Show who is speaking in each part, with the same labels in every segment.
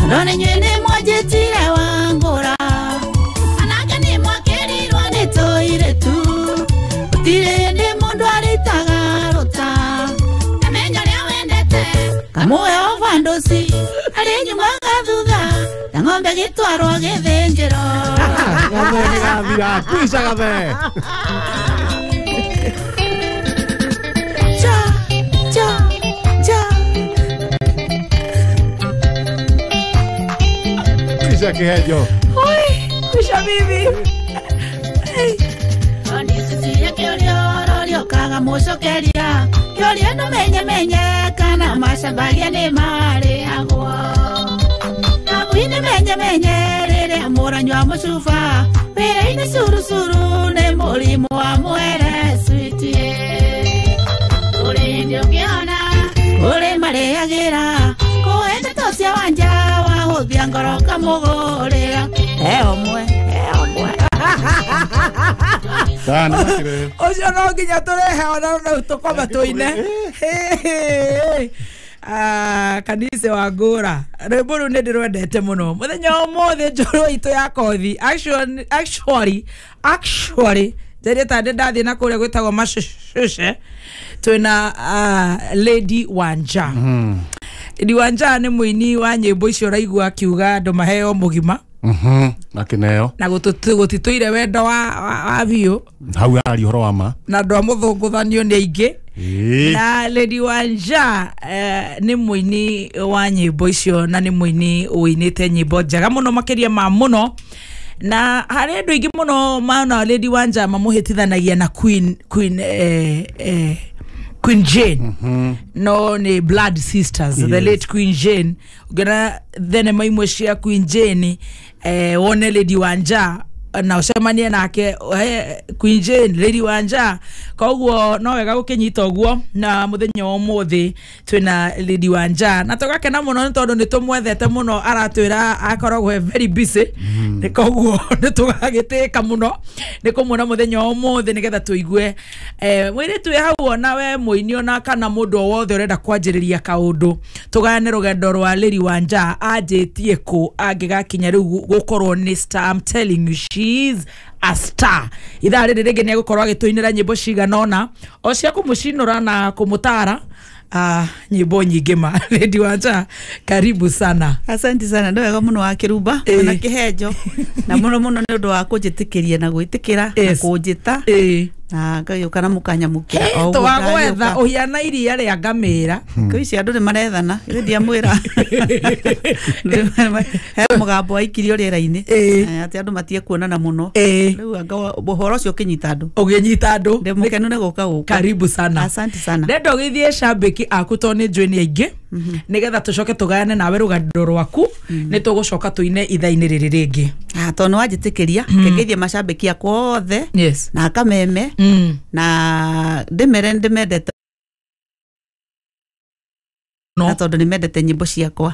Speaker 1: Ndone nyene mwajitire wangora Anake ni mwakirirwa ni toire tu Utire ndi mundu alitaga rota Kamenya lia wendete Kamuwe ofandosi Ali nyuma gathutha Na ngombe gitwarwa githinjiro
Speaker 2: Gabe ni gathira Kuisha gabe Kuisha kihejo
Speaker 1: Kuisha bibi Oni sisiya kiolio kaga mucokeria Kioria no menye kana macabagia ni mari agwa Nabuine menye rere muranywa mucuba Wira-ini surusuru ni murimu wa mwere sweetie Uri ukiona uri mariagira Kuende tosia wanja wahuthia ngoro kamugurira Eomwe
Speaker 2: Sana makire
Speaker 3: Ocio no nginya turehe ona tukoma tuine Kanise wa ngura rwimbo ru ndirwendete muno muthenya umuthi njoro itu ya kothi actually ndireta ndathi na kuria gwitagwo mashushe twina Lady Wanja Lady Wanja ni muini wa nyimbo icio raigua akiuga andu maheo mugima
Speaker 2: Nakineo
Speaker 3: na gutituire wendo wa biu
Speaker 2: hau ari horo wa ma
Speaker 3: na ndo muthunguthanio ni aingi na Lady Wanja ni muini wa nyimbo icio na ni muini uinite nyimbo njega muno makiria ma muno na hari andu aingi muno maana Lady Wanja mamuhitithanagia na Queen Jane no ni blood sisters the late Queen Jane ugana then maimwe cia Queen Jane wone Lady Wanja na ucemanie nake Queen Jane Lady Wanja koguo no wega gukinyita uguo na muthenya wa muthi twina Lady Wanja na tugakena muno tondu ni tumwethete muno aratwira akoragwo very busy ni koguo ni tugagiteka muno ni kumuna muthenya wa muthi nigetha tuigue mwire twi hau na we muini ona kana mundu wothe urenda kwanjiriria kaundu tugane rugendo rwa Lady Wanja ajitie ku angigakinya riu gukorwo ni star. I'm telling you she's a star. Itha riri ringi ni gukorwo agituinira nyimbo ciganona o cia kumucinura na kumutara nyimbo nyingi ma. Lady Wanja karibu sana.
Speaker 1: Asante sana ndo wega muno wa kiruba na kihejo na muno ni undu wa kunjitikiria na gwitikira na kunjita na ngayuka na mukanya mukira
Speaker 3: o twagwetha uhiana iria ria ngamira
Speaker 1: kuici andu ni marethana ndia mwira he mugambo wa ikirio rira-ini ati andu matie kuonana muno riu anga bohoro cio kinyita andu
Speaker 3: uginyita andu
Speaker 1: ndimukenu ne guka
Speaker 3: karibu sana.
Speaker 1: Asante sana
Speaker 3: ndendo githie shambiki akuto ni njweni aingi nigetha tucoke tugane nawe rugando rwaku ni tugucoka tuine ithaini riri ringi
Speaker 1: tono wajitikiria kengithie mashambiki akwa othe na kameme na ndimendete na tondu ni mendete nyimbo ciakwa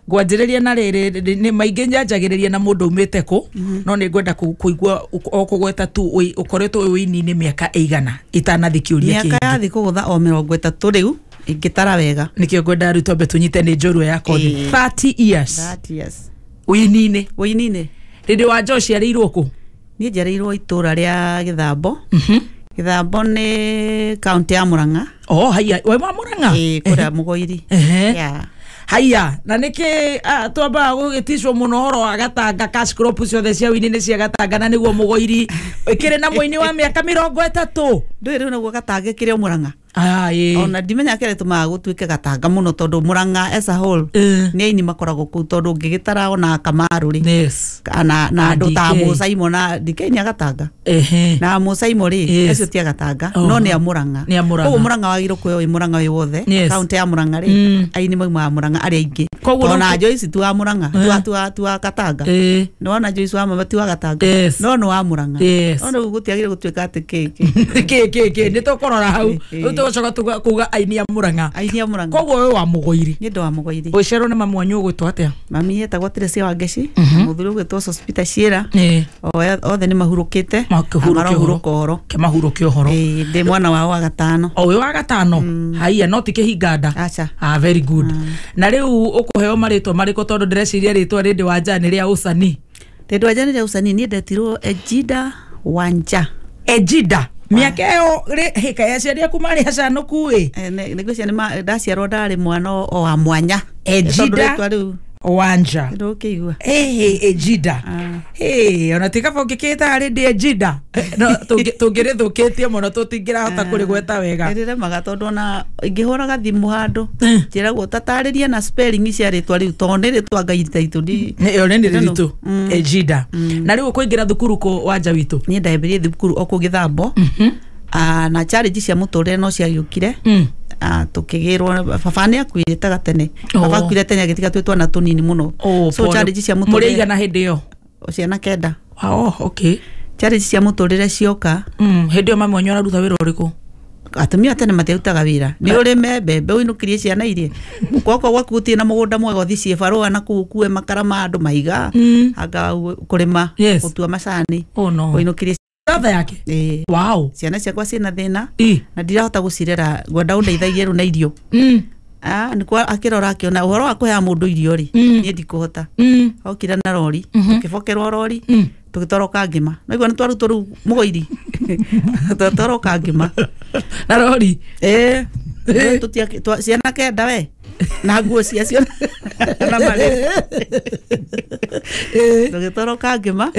Speaker 3: ngwanjiriria na riri ni maingi nyanjagiriria na mundu umite ku no ni ngwenda kuigua okugweta tu ukoretwo wini ni miaka eigana itanathikiuria
Speaker 1: miaka yathi kugutha o 30 riu ingitara wega
Speaker 3: nikio ngwenda ruto betunyite ni njorua yako 30 years wini Lady Wanja ciarirwo ku
Speaker 1: ni njarirwo itura ria Githambo Githambo ni county ya Murang'a
Speaker 3: haya we wa Murang'a
Speaker 1: kuria Mugoiri
Speaker 3: haya na niki twamba gugitishwo muno horo wa Gatanga cash crop ciothe cia wini ni cia Gatanga na niguo Mugoiri ikire na muini wa miaka 30
Speaker 1: ndui riu naguo Gatanga kire Murang'a ona ndimenya kire tumaga gutwike Gatanga muno tondu Murang'a as a whole ni aini makoragwo ku tondu ngigitara ona Kamaru ri na andu ta Musaimo na ndikenya Gatanga na Musaimo ri acio tia Gatanga no ni a Murang'a koguo Murang'a wagiro kuyo Murang'a wi wothe county ya Murang'a ri aini mauma Murang'a ari aingi ona Joyce tu wa Murang'a tu wa Gatanga no na Joyce wa mama tu wa Gatanga no wa Murang'a no gutiagire gutwika ati keke
Speaker 3: ni tukorora hau tugacoka kuga ainia Murang'a koguo we wa Mugoiri
Speaker 1: ni ndo wa Mugoiri
Speaker 3: ucerwo ni mamu wanyu gwitwo atia
Speaker 1: mami yetagwo Teresia Wangeci muthuru gwitwo Hospital Ciira othe ni mahurukite amahuruka horo
Speaker 3: kemahuruke horo
Speaker 1: ndi mwana wao wa gatano
Speaker 3: we wa gatano haia no ti kihinganda
Speaker 1: acha
Speaker 3: very good na riu ukuheo maritwa mariko tondu ndreciria ritwa rindi wanja ni ria Usani
Speaker 1: rindi wanja ni ria Usani ni ndetirwo Ejida Wanja
Speaker 3: Ejida miaka yo hika ya ciaria kuma ri hacanuku
Speaker 1: nigucia ni ndaciarwo ndari mwana o wa mwanya
Speaker 3: Ejida Wanja
Speaker 1: ndo kiigua
Speaker 3: Ejida ona tikaba ngikita hari ndi Ejida no tungirithukitie muno tutingirahota kurigweta wega
Speaker 1: rire magatondu na ingihuraga thimu handu njiragwo tatariria na spelling cia ritwa riu tondu ritwa ngai taitu ndi
Speaker 3: yo ni ritu Ejida na riu kuingira thukuru ko Wanja witu
Speaker 1: ni ndaibirie thukuru okugithambo na challenge cia muturire no ciagiukire tukigirwo baba ni akwiritaga tene baba akwire tene agitiga twitwa na tunini muno so challenge cia muturire
Speaker 3: muriiga na hindi yo
Speaker 1: ciana kenda
Speaker 3: okay
Speaker 1: challenge cia muturire cioka
Speaker 3: hindi yo mami wanyu araruta wira uriku
Speaker 1: atumia tene matirutaga wira ni urime mbembe uinukirie ciana irie kwako gwakutie na mugunda mwega uthii barua na kuue makara ma andu maiga anga kurima gutua macani uinukirie
Speaker 3: Tata yake wow
Speaker 1: ciana ciakwa cina thina na ndirahota gucirera ngwenda undeithagie ru na irio ni kwa akirora akiona uhoro wa kuhea mundu irio ri ni ndikuhota okira na rori tukibokerwo rori tugitoroka ngima no igwa nitwaruto ru Mugoiri tutoroka ngima
Speaker 3: na rori
Speaker 1: tutia ciana kenda we na nguo cia ciana na mare tugitoroka ngima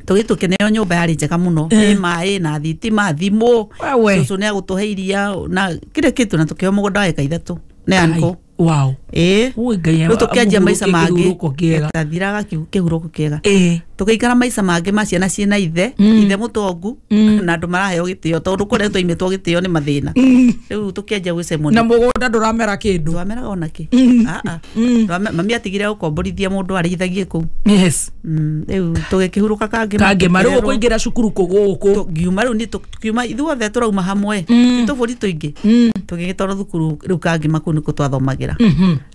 Speaker 1: tugitukene nyumba yari njega muno mai na thitima thimu cucu ni agutuheiria na kire kitu na tukio mugunda wa eka 3 ne anko
Speaker 3: wow
Speaker 1: ru tukianjia maica mangi tathiraga kihuruko kiega tukiikara maica mangi ma ciana ciina ithe mutongu na andu maraheo gitio tondu kuretwo imetwo gitio ni mathina riu tukianjia gwicemoni
Speaker 3: na mugunda nduramera kindu
Speaker 1: ndwameraga ona ki mami atigire gukomborithia mundu arithagie ku riu tugikihuruka kangi
Speaker 3: maru kuingira cukuru kuguku
Speaker 1: ngiuma riu ni tukiuma ithuothe turauma hamwe tuburi tuingi tugigitwara thukuru riu kangi makuni kutwathomagira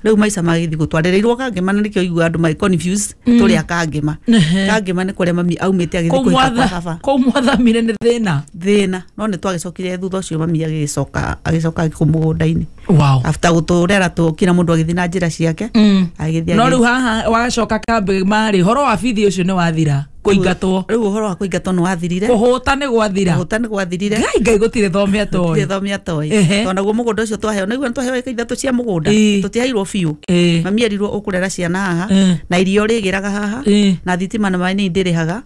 Speaker 1: riu maica magithi gutwaririrwo kangima na nikio igua andu mai confused turia kangima kangima ni kuria mami aumite agithi kuhika kwa baba
Speaker 3: ko mwathamire ni thina
Speaker 1: no ni twagicokire thutha ucio mami agicoka kumugunda-ini
Speaker 3: wow
Speaker 1: after guturera tukira mundu agithi na njira ciake agithi
Speaker 3: no riu haha wacoka kambe mari horo wa bithi ucio ni wathira kuingatwo
Speaker 1: riu uhoro wa kuingatwo ni wathirire
Speaker 3: kuhuta ni gwathirire ngai gutire thomia toi
Speaker 1: tondu guo mugunda ucio twaheo na igua twaheo eka 3 cia mugunda tutihairwo biu mami erirwo ukurera ciana haha na irio rigiraga haha na thitima na mai ni ndirihaga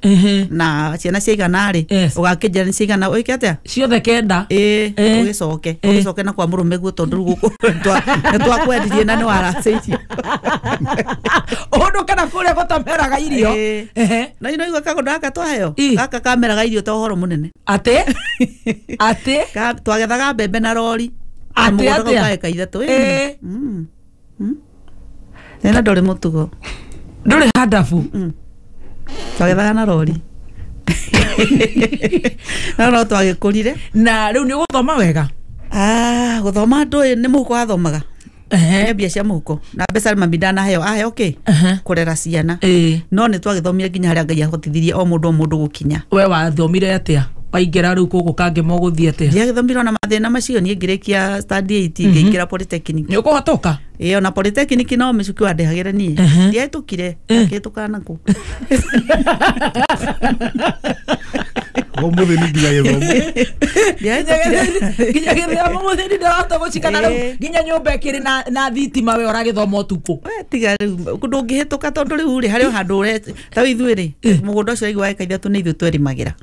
Speaker 1: na ciana ciigana ri ugakinjira ni ciigana uike atia
Speaker 3: ciothe kenda
Speaker 1: ugicoke na kwa murume guo tondu guku twakwendirie na ni waraceirio
Speaker 3: undu kana kuria gutameraga irio
Speaker 1: na ino igwa kago ndaka twaheo gaka kameraga irio ta horo munene
Speaker 3: ate
Speaker 1: twagethaga mbembe na rori
Speaker 3: ate
Speaker 1: eka 3 nena ndori mutugo
Speaker 3: nduri hadafu
Speaker 1: twagethaga na rori no twagikurire
Speaker 3: na riu ni guthoma wega
Speaker 1: guthoma ndu ni muko athomaga mbia cia muhuko na mbeca mami ndanaheo aheo kurera ciana no ni twagithomire nginya haria ngai ahotithirie o mundu gukinya
Speaker 3: we wathomire atia waingira riu kuku kange moguthie atia
Speaker 1: ndiagithomire na mathina macio ni ngirikia study 8 ngiingira polytechnic
Speaker 3: ni ukuhatoka
Speaker 1: na polytechnic no micuki wandehagira nie ndiatukire akitukana ku
Speaker 2: Muthi ni nginya githomo
Speaker 3: nginya githomo muthi ni ndahota gucikana riu nginya nyumba ikiri na thitima we uragithoma utuku
Speaker 1: tiga riu kundu ngihituka tondu riu ri hario handu ta ithuĩ ri mugunda ucio igwa eka 3 ni ithuĩ twerimagira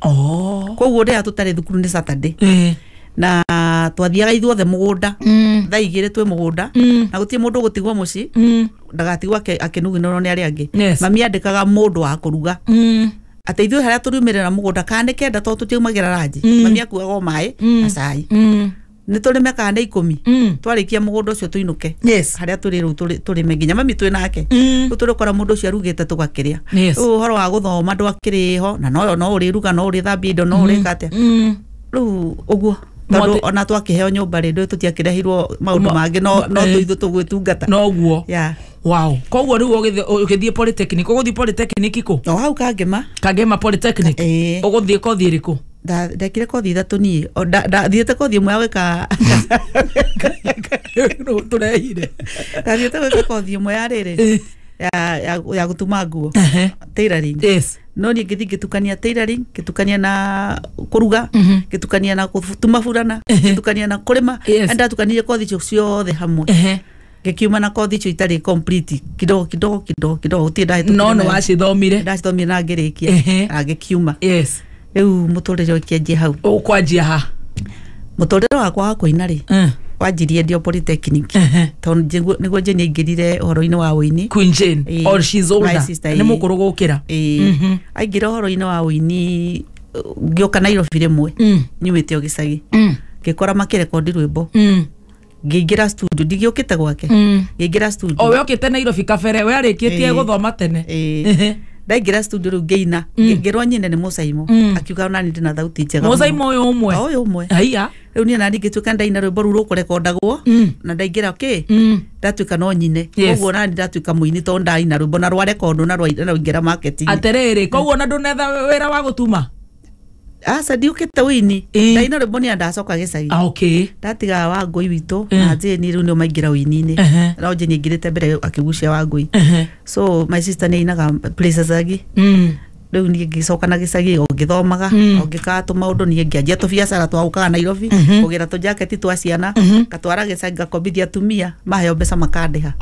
Speaker 1: koguo ria tutari thukuru ni Saturday na twathiaga ithuothe mugunda thaa 2 twi mugunda na gutie mundu gutigwo muci ndagatigwo akinuginirwo ni aria angi mami andikaga mundu wa kuruga ate ithuĩ haria turiumirira mugunda kande kenda to tutiumagira ranji mami akuaga o mai na cai ni turime kande 10 twarikia mugunda ucio tuinuke haria turi riu turime nginya mami twi nake turikora mundu ucio arugite tugakiria uhoro wa guthoma ndwakiriho na no uri ruga no uri thambia indo no uri kate riu uguo tondu ona twakiheo nyumba ri ndu tutiakirehirwo maundu mangi no tuithu tugwitungata
Speaker 3: no guo
Speaker 1: ya
Speaker 3: wow koguo riu ugithie polytechnic uguthie polytechnic ko
Speaker 1: no hau
Speaker 3: kagema polytechnic uguthie kothi iriku
Speaker 1: ndekire kothi ithatu nie thiete kothi imwe ya gwika
Speaker 3: no turehire
Speaker 1: thiete gwika kothi imwe ya riri ya gutuma nguo tailoring
Speaker 3: yes
Speaker 1: no ni ngitukania tailoring ngitukania na kuruga ngitukania na gutuma burana ngitukania na kurima enda tukanie kothi cio ciothe hamwe ngikiuma na kothi cio itari complete kidogo utinda
Speaker 3: no wacithomire
Speaker 1: ndacithomire na ngirikia agikiuma
Speaker 3: yes
Speaker 1: riu muturire ukianjia hau
Speaker 3: ukwanjia ha
Speaker 1: muturire wakwa wa kuina ri wanjirie ndio polytechnic tondu niguo Jane aingirire horo-ini wa uini
Speaker 3: Queen Jane or she's older ni mukuru gukira aingira horo-ini wa uini ngioka Nairobi rimwe nyumite o gicagi ngikora makirekondi rwimbo ngiingira studio ndigiukite gwake ngiingira studio o we ukite Nairobi kabere we arikitie guthoma tene
Speaker 1: ndaingira studio ru ngeina ngirwa nyine ni Musaimo akiuga ona ndi na thauti njega
Speaker 3: Musaimo uyu umwe
Speaker 1: aiya riu ni nani ngituka ndaina rwimbo ru rukurekondagwo na ndaingira ndatuika no nyine koguo nani ndatuika muini to ndaina rwimbo na rwa rekondo na rwaingira marketing
Speaker 3: aterere koguo na ndunetha wira wa gutuma
Speaker 1: asa ndiukite wini ndaina rwimbo ni ndacoka gicagi
Speaker 3: okay
Speaker 1: ndatiga wa ngui witu na Jane riu ni maingira wini-ini na Jane ingirite mbere akigucia wa ngui so my sister ni inaga places agi riu ni ngicoka na gicagi ngithomaga ngikatu maundu ni ngianjia tu biacara twaukaga Nairobi kugira tu jacket twa ciana katwara gicagi ngakombithia tumia maheo mbeca makandiha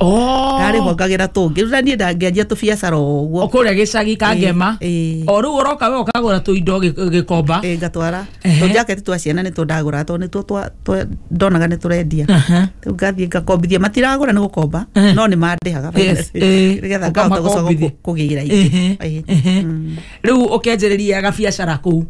Speaker 1: ndari hongagira tungi riu ni ndangianjia tu biacara uguo
Speaker 3: okuria gicagi kangema o riu uroka we ukagura tu indo gikomba
Speaker 1: ngatwara tu jacket twa ciana ni tundagura to ni tu ndonaga ni turendia riu ngathie ngakombithia matiragura ni gukomba no ni mandihaga rigetha ngahota gucoka kugira ingi
Speaker 3: riu ukenjeriria ga biacara ku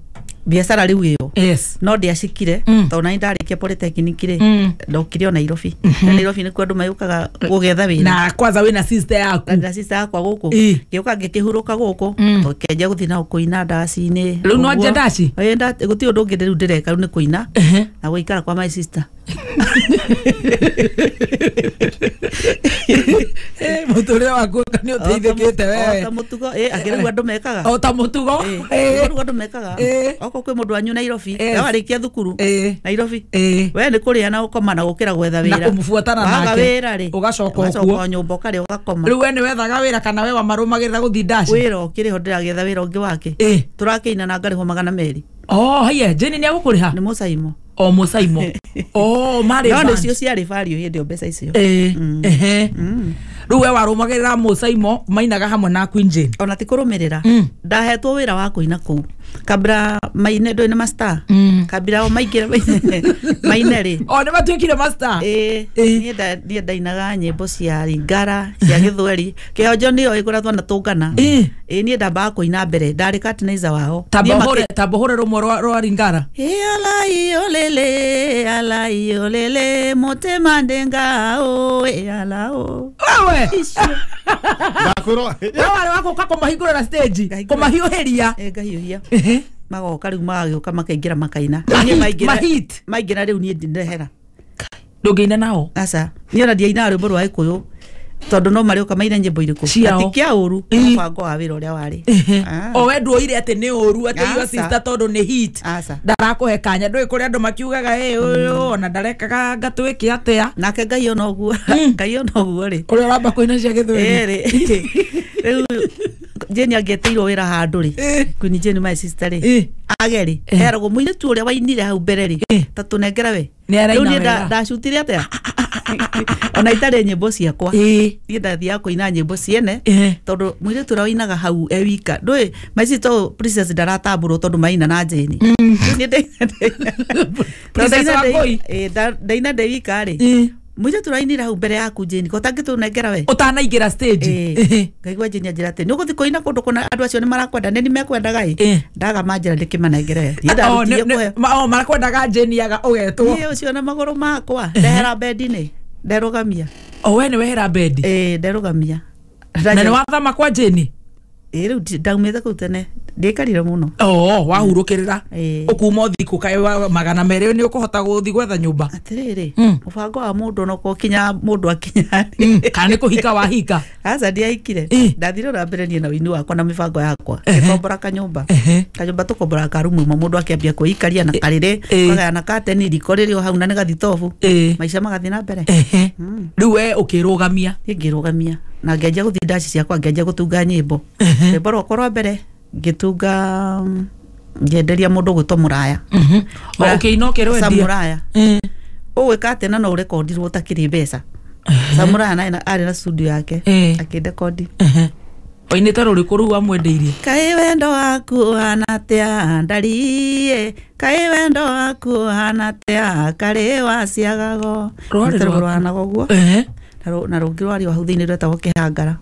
Speaker 1: biacara riu iyo
Speaker 3: yes
Speaker 1: no ndiacikire to na ndarikia polytechnic ri ndokire o Nairobi Nairobi ni kwandu mayukaga gugetha wira
Speaker 3: na kwanza wina sister yaku
Speaker 1: na sister yakwa guku ngiuka ngikihuruka guku to kenja guthi na kuina ndaci-ini
Speaker 3: riu no nje ndaci
Speaker 1: guti undu ungi riu ndireka riu ni kuina na guikara kwa my sister
Speaker 3: muturire waku kani uteithikite wewe
Speaker 1: ta mutugo akiriu andu mekaga
Speaker 3: o ta mutugo
Speaker 1: andu mekaga oko kwi mundu anyu Nairobi warikia thukuru Nairobi we ni kuria na ukoma na gukira gwetha wira
Speaker 3: na kumufuatana nake
Speaker 1: waga wira ri
Speaker 3: ugacoka okuo
Speaker 1: nyumba ukari ugakoma
Speaker 3: riu we ni wethaga wira kana we wa marumagirira guthi ndaci
Speaker 1: wira ukiriho ndiragetha wira ungi wake turakiina na ngariho 200
Speaker 3: haya Jane ni agukuriha
Speaker 1: ni Musaimo
Speaker 3: o Musaimo mari
Speaker 1: no cio ciari vario hindi mbeca icio
Speaker 3: riu we warumagirira Musaimo mainaga hamwe na Queen Jane
Speaker 1: ona ti kurumirira ndahetwo wira wa kuina kuu kabra maine ndo ni master kabra o maigira maine ri
Speaker 3: o ni matuikire master
Speaker 1: ni ndainaga nyimbo cia Lingara cia Githweri kihonjo ni o iguratwo na tungana ni ndamba kuina mbere ndari katiniza wao
Speaker 3: tabohore rumwe rwa Lingara
Speaker 1: ala iolele motema ndenga ala
Speaker 3: wewe
Speaker 2: Gakuro
Speaker 3: wale wako kako mahigura stage kumahiuheria
Speaker 1: ngahiuhia magoka riu magioka makaingira makaina maigira riu ni ndehera
Speaker 3: ndungeina nao
Speaker 1: asa ni ona ndiaina rwimbo rwa Gikuyu tondu no marioka maina nyimbo iriku ati kia uru mubango wa wira uria wari
Speaker 3: o we nduoire ati ni uru ati your sister tondu ni hit ndarakuhe kanya ndui kuri andu makiugaga uyu ona ndarekaga ngatwiki atia
Speaker 1: nake ngai ona uguo ri
Speaker 3: uri uramba kuina cia Githweri
Speaker 1: riu Jane angeteirwo wira handu ri Queen Jane my sister ri ageri eragwo muire tu uria wainire hau mbere ri tatunengera we riu ni ndacutire atia ona itare nyimbo ciakwa ni ndathia kuina nyimbo ciene tondu muire tu wainaga hau wika ndui my sister princess ndaratamburo tondu maina na Jane ni ndaina wika ri muire turainira hau mbere yaku Jane ko tangitunengera we
Speaker 3: utanaingira stage
Speaker 1: ngaigua Jane anjira ati nuguthi kuina kundu kuna andu acio ni marakwenda ni mekwendaga ndaga manjira ndikimanengere
Speaker 3: marakwendaga Jane yaga ugetwo
Speaker 1: ni ucio na maguru makwa ndehera bedini nderugamia
Speaker 3: we ni wehera bedi
Speaker 1: nderugamia
Speaker 3: na ni wathama kwa Jane
Speaker 1: Riu ndaumite ku tene ndikarire muno
Speaker 3: wahurukirira ukuma thiku kai magana merĩ ni ukuhota guthi gwetha nyumba
Speaker 1: atiriri mubango wa mundu no ko kinya mundu akinya
Speaker 3: kana kuhika wahika
Speaker 1: asa ndiaikire ndathire na mbere nie na wini wakwa na mibango yakwa kombora kanyumba tukombora karumu mundu akiambia kuikaria na karire kagaya na kateni riko ririo hau na nigathitofu maisha magathi na mbere
Speaker 3: riu we ukirugamia
Speaker 1: ngirugamia na ngeja guthi ndaci ciakwa ngeja gutunga nyimbo mboro korwa mbere gitunga ngenderia mundu gwitwo Muraya
Speaker 3: ukinokerwo
Speaker 1: ndia Muraya ugwika atena no rekordirwo utakiri mbeca Muraya na ari na studio yake akirekodi
Speaker 3: oinite ruriku ru amwendeirie
Speaker 1: kai wendo waku hanatea ndarie kai wendo waku hanatea kare waciagago rwana guo na rungi rwari wa huthiini rwetagwo Kihangara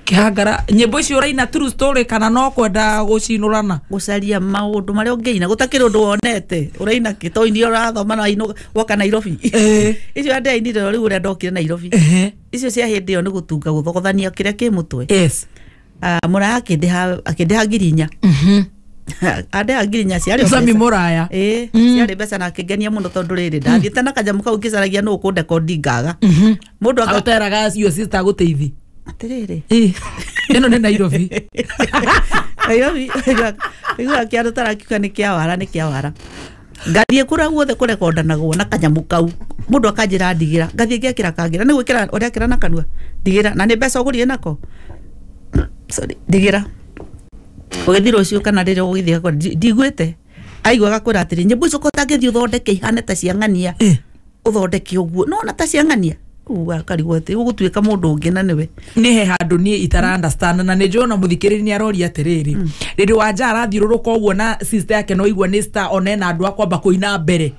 Speaker 3: Kihangara nyimbo icio uraina true story kana no kwenda gucinurana
Speaker 1: gucaria maundu maria ungeina gutakiri undu wonete uraina kitoini urathoma na ino woka Nairobi icio ande ainire riu urenda okire Nairobi icio cia hindi yo ni gutunga guthogothania kiria ki mutwe Muraya akindeha ngirinya ande ngirinya ciari
Speaker 3: Sami Muraya
Speaker 1: ciari mbeca na akingenia muno tondu riri ndathiite na kanyamu kau ngicaragia no kunde kondi ngaga mundu
Speaker 3: agoteraga cio sister guteithi
Speaker 1: atiriri
Speaker 3: ino ni Nairobi
Speaker 1: igua kiaro tarakiuka ni kiawara ngathie kura guothe kurekondanaguo na kanyamu kau mundu akanjira ndigira ngathie ngekira kangira ni gwikira urekira na kanua ndigira na ni mbeca ugurie nako sorry ndigira ugithiro ucio kana rire ugithia kwa ndigwite aigwaga kwira atiri nyimbo icio kotangithi uthondeke ihane ta cia ng'ania uthondeke uguo no na ta cia ng'ania karigwete ugutuika mundu ungi na niwe
Speaker 3: ni he handu ni itara understand na ni jona muthikiriri ni arori atiriri riri wanja arathiururuka uguo na sister yake no igua ni star onena andu akwamba kuina mbere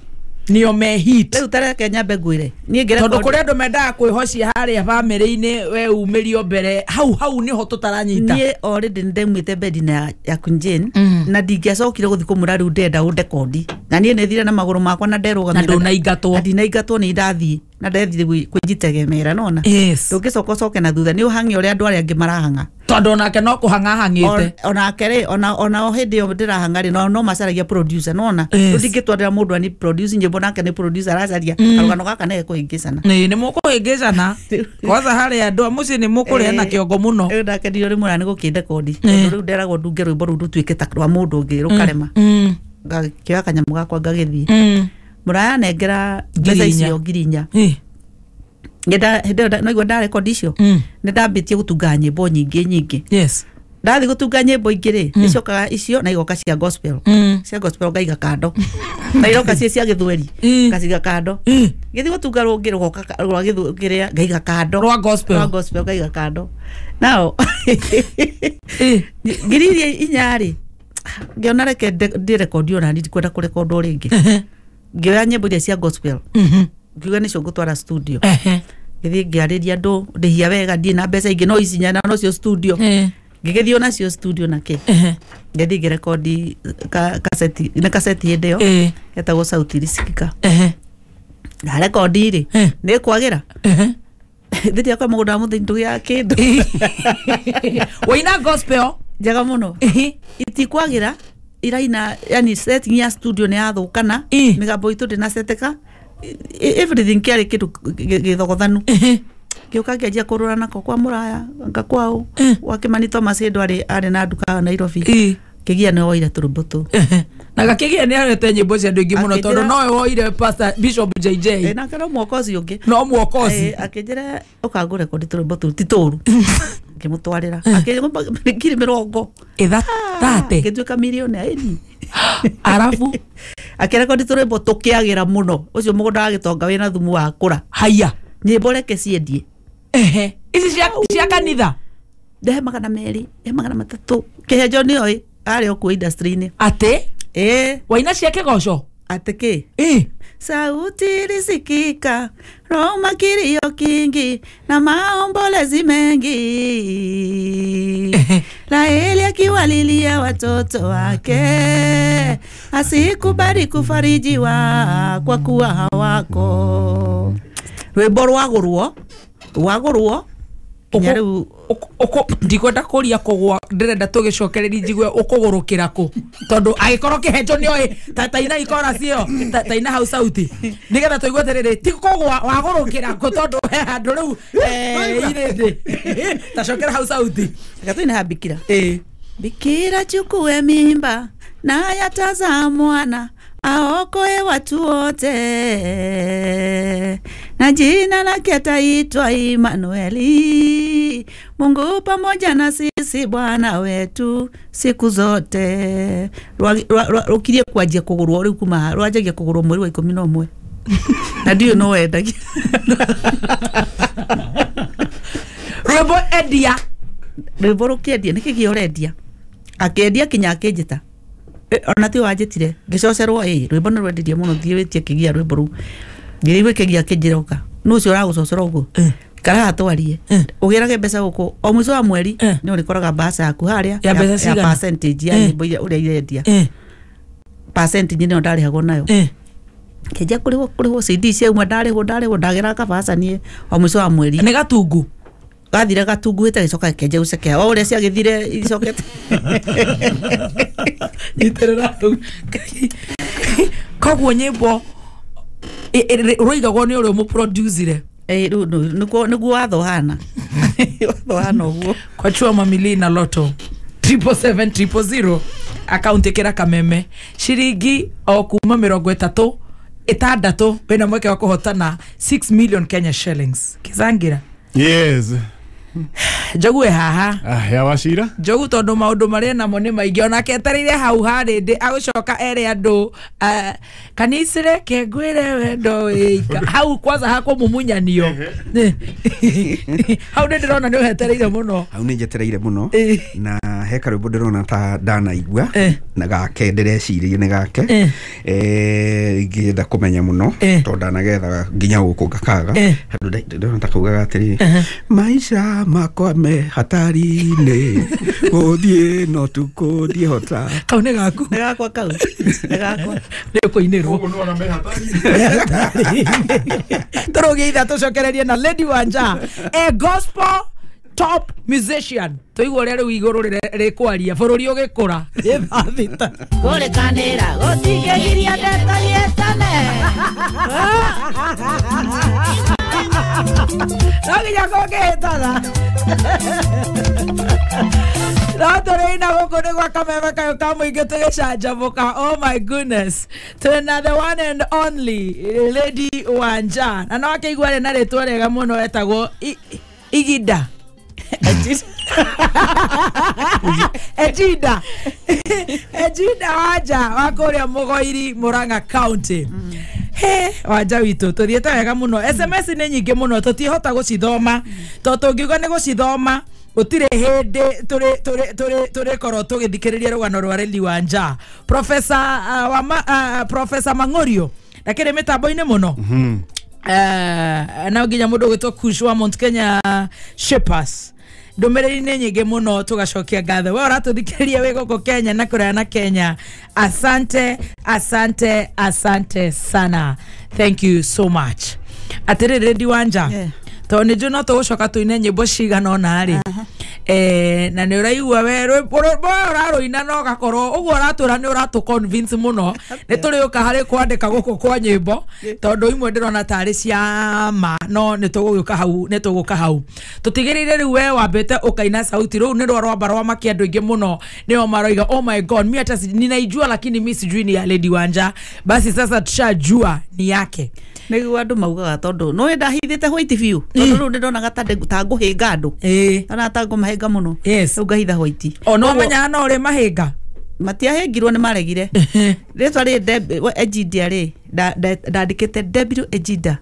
Speaker 3: nio me hit
Speaker 1: riu tareke nyambe ngwire ni ngire
Speaker 3: tondu kuri andu mendaga kwihocia haria family-ini we umirio mbere hau niho tutaranyita
Speaker 1: ni already ndemwite bedina ya Kunjane na ndingiacokire guthi kumura riu ndenda unde kondi na nie nithire na maguru makwa na nderugamira
Speaker 3: na ndinaingatwo
Speaker 1: ni ndathie na ndethire kwijitegemera nona ndungicoka na thutha ni uhangi uria andu aria angi marahanga
Speaker 3: tondu onake no kuhanga hangite
Speaker 1: onake ri ona hindi yo ndirahanga ri no macaragia producer nona ndingitwarira mundu ani produce nyimbo nake ni producer aracaria karugano gaka ne kuhingicana
Speaker 3: ni mukuhingicana kwanza hari andu amuci ni mukuria na kiongo muno
Speaker 1: ndake ndio ri murani gukinde kondi riu nderagwo ndunge rwimbo ru rutwike ta rwa mundu ungi rukarema ngakioya kanyamu gakwa ngagithie Muraya nengera mbeca icio ngirinya ngenda noigua nda record icio ndambitie gutunga nyimbo nyingi ndathi gutunga nyimbo ingiri icokaga icio na igoka cia gospel ngaiga kando na iroka cia githweri ngaciga kando ngithi gutunga rungi rugoka rwa githweri ngaiga kando
Speaker 3: rwa gospel
Speaker 1: ngaiga kando nao ngiririe inyari ngiona reke ndi record yo na ndi kwenda kurekondo ringi ngioya nyimbo iria cia gospel ngiuga nicio ngutwara studio ngithi ngiariria andu ndihia wega ndi na mbeca ingi no isinya no cio studio ngigithio nacio studio nake ngithi ngirekondi cassette hindi yo etagwo sauti risikika na rekondi ri ni kwagira thiria kwa mugunda muthindu ya kindu
Speaker 3: waina gospel
Speaker 1: jaga muno itikwagira iraina yani setting ya studio ni athukana migambo itu ndina seteka everything kiari kitu githogothanu kiuka kiajia kurura nako kwa Muraya ngakwao wakimani Thomas Endo ari na nduka Nairobi kigia ni oire turumbutu
Speaker 3: na gakigia ni arete nyimbo cia ndu ingi muno tondu no oire pastor Bishop JJ
Speaker 1: na kana mwokozi ungi
Speaker 3: no mwokozi
Speaker 1: akijira ukagure ko turumbutu titoru ngimutwarira akiri mirongo
Speaker 3: thate
Speaker 1: gituika milioni aini
Speaker 3: arafu
Speaker 1: akirekondi turembo tukiagira muno ucio mugunda agitonga wina thumu wa kura
Speaker 3: haya
Speaker 1: nyimbo reke ciendie
Speaker 3: ici cia kanitha
Speaker 1: ndehe magana meri magana matatu kihejo ni oi ari okuo industry-ini
Speaker 3: ate waina cia kigoco
Speaker 1: ate ki sauti risikika Roma kilio kingi na maombolezi mengi Raheli akiwalilia watoto wake asikubali kufarijiwa kwa kuwa hawako rwimbo rwagurwo
Speaker 3: ndikwenda kuria kugwa ndirenda tugicokereri njigwe ukugurukira ku tondu agikoro kihenjo ni oi taina ikora cio taina hau sauti nigetha tuigwe terere ti kugwa wagurukira ku tondu andu riu irindi tacokera hau sauti
Speaker 1: gatuina habikira bikira chukue mimba na yataza mwana aokoe watu wote na jina lake ataitwa Imanueli, Mungu pamoja na sisi Bwana wetu siku zote. Rukirie kwajia kugurwa ri kuma rwajagia kugurwa mweri wa 11 na ndio no wendagia
Speaker 3: rwimbo endia
Speaker 1: rwimbo rukiendia nikigi urendia akendia kinya akenjita ona ti wajitire gicocerwo rwimbo no rwendirie muno thiwitie kigia rwimbo ru ngiriwe kigia kinjiroka no cio ragucocera ugo kara atwarie ugirage mbeca guku o mwico wa mweri ni urikoraga basa yaku haria
Speaker 3: ya
Speaker 1: percentage ya nyimbo uria irendia percentage ni ndari hago nayo kenja kuriwo CD cia umwe ndari ndagira ka basa nie o mwico wa mweri
Speaker 3: ni gatungu
Speaker 1: gathire gatunguite gicoka kenja uceke o uria cia githire icokete
Speaker 3: iterera kogwo nyimbo roigagwo ni uria mu producer
Speaker 1: niguo watho hana uguo
Speaker 3: kwa chua mamili na loto 77700 account kira kameme shiringi o kuma 36 wena mweke wa kuhotana 6 million Kenya shillings kizangira
Speaker 2: Yes.
Speaker 3: Jogu haha
Speaker 2: ya washira
Speaker 3: jogu tondu maundu mari namo ni maingi ona ketereire hau harindi agucoka ere andu kanisire kengwire wendo ika hau kwanza hako mumunyanio hau ndirona ni uhetereire muno
Speaker 4: hau ni njetereire muno na heka rwimbo ndirona ta dana igua na gake ndireciria ni gake ngienda kumenya muno tondu ndanagetha nginya guku ngakaga andu ndirona ta kugaga atiri maisha makwa me hatari-inĩ gũthiĩ no tukũthiĩ hota
Speaker 3: kau nĩ gaku
Speaker 1: nĩ gakwa kau nĩ gakwa
Speaker 3: nĩ kũinĩrwo
Speaker 2: ũguo nĩwona me hatari-inĩ
Speaker 3: tũrũgie itha tũcokererie na Lady Wanja a gospel top musician tuigua ũrĩa rĩu igũrũ rĩkwaria bũrũri ũgĩkũra ĩthathita
Speaker 1: kũrĩkanĩra gũtingĩgiria ndeto yetane
Speaker 3: Naginya kogetaga Ratorina gukuni gwa kameme kayo kamuingi tugicanjamuka. Oh my goodness. Tuna the one and only Lady Wanja. Na no akigwa na ritwa rega muno etagwo Igida. Ejida Wanja wakuria Mugoiri Murang'a County. Wanja witu tuthiete wega muno. SMS ni nyingi muno tutihota gucithoma to tungiuga ni gucithoma utire hindi turi koro tugithikiriria rugano rwa Lady Wanja. Professor Mangorio lakini mitambo-ini muno na nginya mundu gwitwo Kushwa Mount Kenya Shepherds ndumiriri ni nyingi muno tugacokia ngatho we uratuthikiriria wi guku Kenya na kuria na Kenya. Asante sana, thank you so much. Atiri Lady Wanja to ni juna to gucoka tuine nyimbo cigana ona ri na ni uraigua we uraroina no gakoro uguo uratura ni uratu convince muno ni turiuka hari kwandika guku kwa nyimbo tondu imwe ndirona tari cia ma no ni tuguka hau tutigirire riu we wambete ukaina sauti riu ni rwamba rwa makiandu ingi muno nio maroiga oh my god mi hata ninaijua lakini mi sijui ni ya Lady Wanja. Basi sasa tushajua ni yake.
Speaker 1: Niguo andu maugaga tondu no ndahithite white view tondu ru ndona gatande ta nguhinga andu ana ta ngumahinga muno ungahitha white
Speaker 3: ono menya no ri mahinga
Speaker 1: matiahingirwo ni maregire ritwa ri Ejida ri ndandikite Debilu Ejida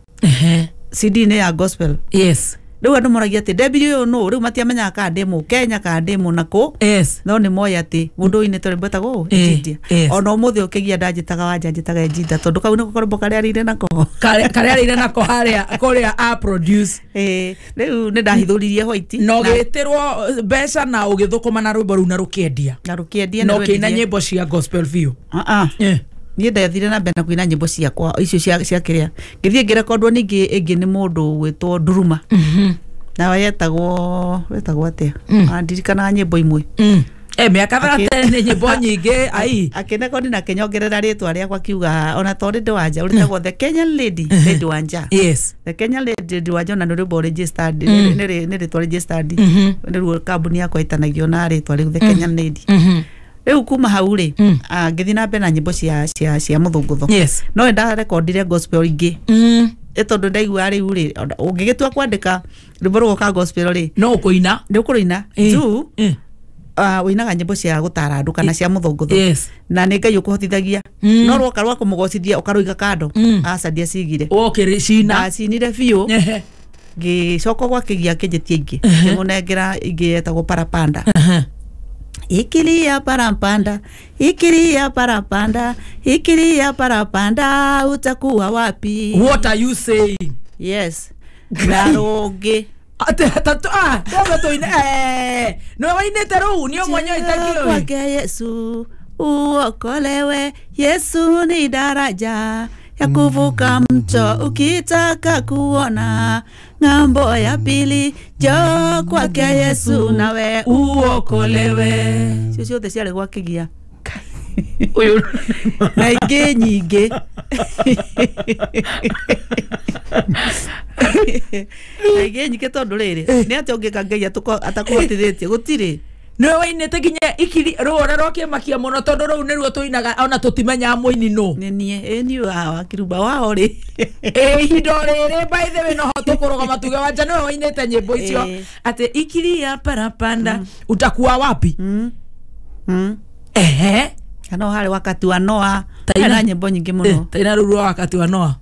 Speaker 1: CD ni ya gospel.
Speaker 3: Yes.
Speaker 1: Riu andu moragia ati Debilu no riu matiamenya ka demo Kenya ka demo nako no ni moya ati mundu ine tore betago Ejida ono muthi ukigia ndajitaga Wanja njitaga Ejida tondu kau niko korbo kare arire nako haria
Speaker 3: korea a produce
Speaker 1: riu ni ndahithuririe white
Speaker 3: no gitirwo mbeca na ugithukuma na rwimbo ru na rukiendia no kina nyimbo cia gospel view
Speaker 1: ni ndathire na mbere na kuina nyimbo ciakwa icio cia kiria ngithie ngirekondwo ningi ingi ni mundu gwitwo Duruma na wetagwo atia andirikana nyimbo imwe
Speaker 3: miaka tene nyimbo nyingi ai
Speaker 1: akineko na kenyongerera ritwa ria kwa kiuga ona to ndi wanja uritagwo the Kenyan lady lady wanja
Speaker 3: yes
Speaker 1: the Kenyan lady wanja na nuri registered ni ritwa registered ndio kambuni yakwa itanagio na ritwa ria the Kenyan lady riu kuma hau ri ngithi na mbere na nyimbo cia muthungutho no nda recordire gospel ingi tondu ndaigua riu ri ungigitua kwandika rwimbo rwa gospel ri
Speaker 3: no kuina
Speaker 1: ndi kuruina tu winaga nyimbo cia gutara andu kana cia muthungutho na ni Ngai ukuhotithagia no rwoka rwa kumugocithia ukaruiga kando aca ndia cigire
Speaker 3: cina
Speaker 1: cinire biu gicoka gwakigia kinjitie ingi ngimunengera ingi yetagwo parapanda ikilia parapanda utakuwa wapi?
Speaker 3: What are you saying?
Speaker 1: Yes naroge
Speaker 3: no wainete ruu nio mwenye itakio
Speaker 1: kwake Yesu uokolewe. Yesu ni daraja ya kuvuka mto ukitaka kuona ng'ambo ya pili, jo kwake Yesu nawe uokolewe. Sio the ciale gwakigia uyu na ingi nyingi na ingi nyingi tondu riri ni ati ungika Ngai atakuhotithitie gutiri
Speaker 3: no wainete ginya ikiri rora roke makia muno tondu ru ni ruo tuinaga ona tutimenya muini no
Speaker 1: ni wa kiruba wao ri
Speaker 3: hindo riri by the way no hoto kuroga matuge wanja no wainete nyimbo icio ati ikiri ya parapanda utakuwa wapi
Speaker 1: kana hali wakati wa Noa taina nyimbo nyingi muno
Speaker 3: taina ruru wakati wa Noa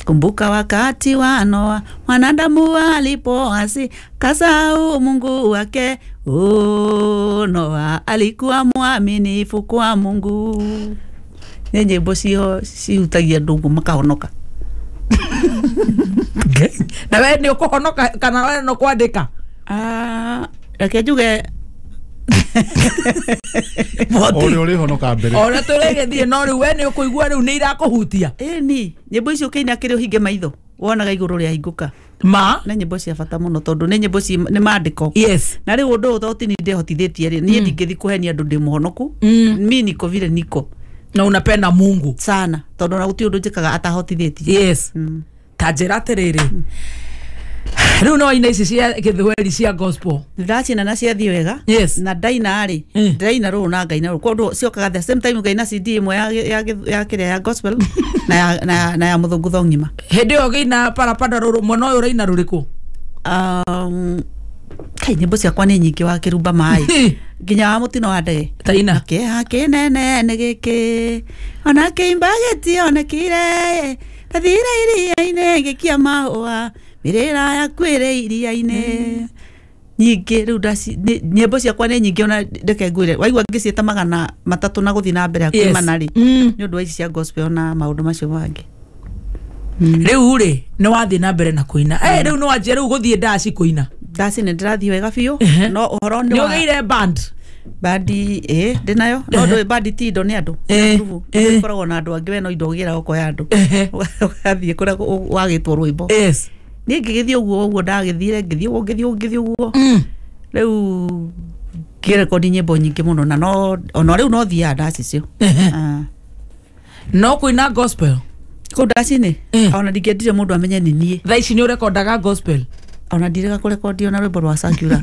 Speaker 1: kumbuka wakati wa Noa mwanadamu alipoasi kasahau Mungu wake. Noa alikuwa mwaminifu kwa Mungu. Ni nyimbo ciutagia ndungu makahonoka.
Speaker 3: Na wewe ni ukuhonoka kana wewe no kwandika?
Speaker 1: Reke njuge
Speaker 2: Ore ore honoka mbere.
Speaker 3: Ora turegethie no riu we ni ukuigua riu ni irakuhutia.
Speaker 1: Ni nyimbo icio kina kiri hinge maitho wonaga iguru ria hinguka
Speaker 3: ma
Speaker 1: na nyimbo cia bata muno tondu ni nyimbo ci ni maandiko.
Speaker 3: Yes
Speaker 1: na riu undu uthoti ni ndehotithitie ri ni ndingithi kuhenia andu ndi muhonoku mimi niko vile niko
Speaker 3: na unapenda Mungu
Speaker 1: sana tondu na guti undu njikaga atahotithitie.
Speaker 3: Yes tajira terere riu no ina ici cia githweri cia gospel
Speaker 1: ndacina na cia thi wega.
Speaker 3: Yes
Speaker 1: na ndaina ri ndaina ru na Ngai na ru kondu ciokaga the same time Ngai na CD imwe ya kiria ya gospel na ya muthungutho ngima
Speaker 3: hindi yo gina parapanda ruru mono yo reina ruriku
Speaker 1: kai nyimbo ciakwa ni nyingi wa kirumba mai nginya wa mutino wa ndege
Speaker 3: taina
Speaker 1: ke nene ni giki ona kimbageti ona kire tathira iria-ine gikia mahua mirira ya kwire iria-ine nyingi riu nyimbo ciakwa ni nyingi ona ndeke ngwire waigua ngicieta magana matatu na guthi na mbere akimana ri ni undu wa ici cia gospel na maundu macio mangi
Speaker 3: riu ri ni wathi na mbere na kuina riu no wanjie riu guthie ndaci kuina
Speaker 1: ndaci ni ndirathi wega biu no uhoro ni
Speaker 3: wa geire band
Speaker 1: ndinayo no ndo band ti indo ni andu koragwo na andu angi we no indo gira oko ya andu ugathie kuria wagitwo rwimbo ni ngigithie uguo ndagithire ngithie uguo riu ngirekodi nyimbo nyingi muno na no ona riu no thia ndaci cio
Speaker 3: no kuina gospel
Speaker 1: ko ndaci ni ona ndingiendire mundu amenye ni nie
Speaker 3: thaa ici ni urekondaga gospel
Speaker 1: ona ndirega kurekodio na rwimbo rwa Sankura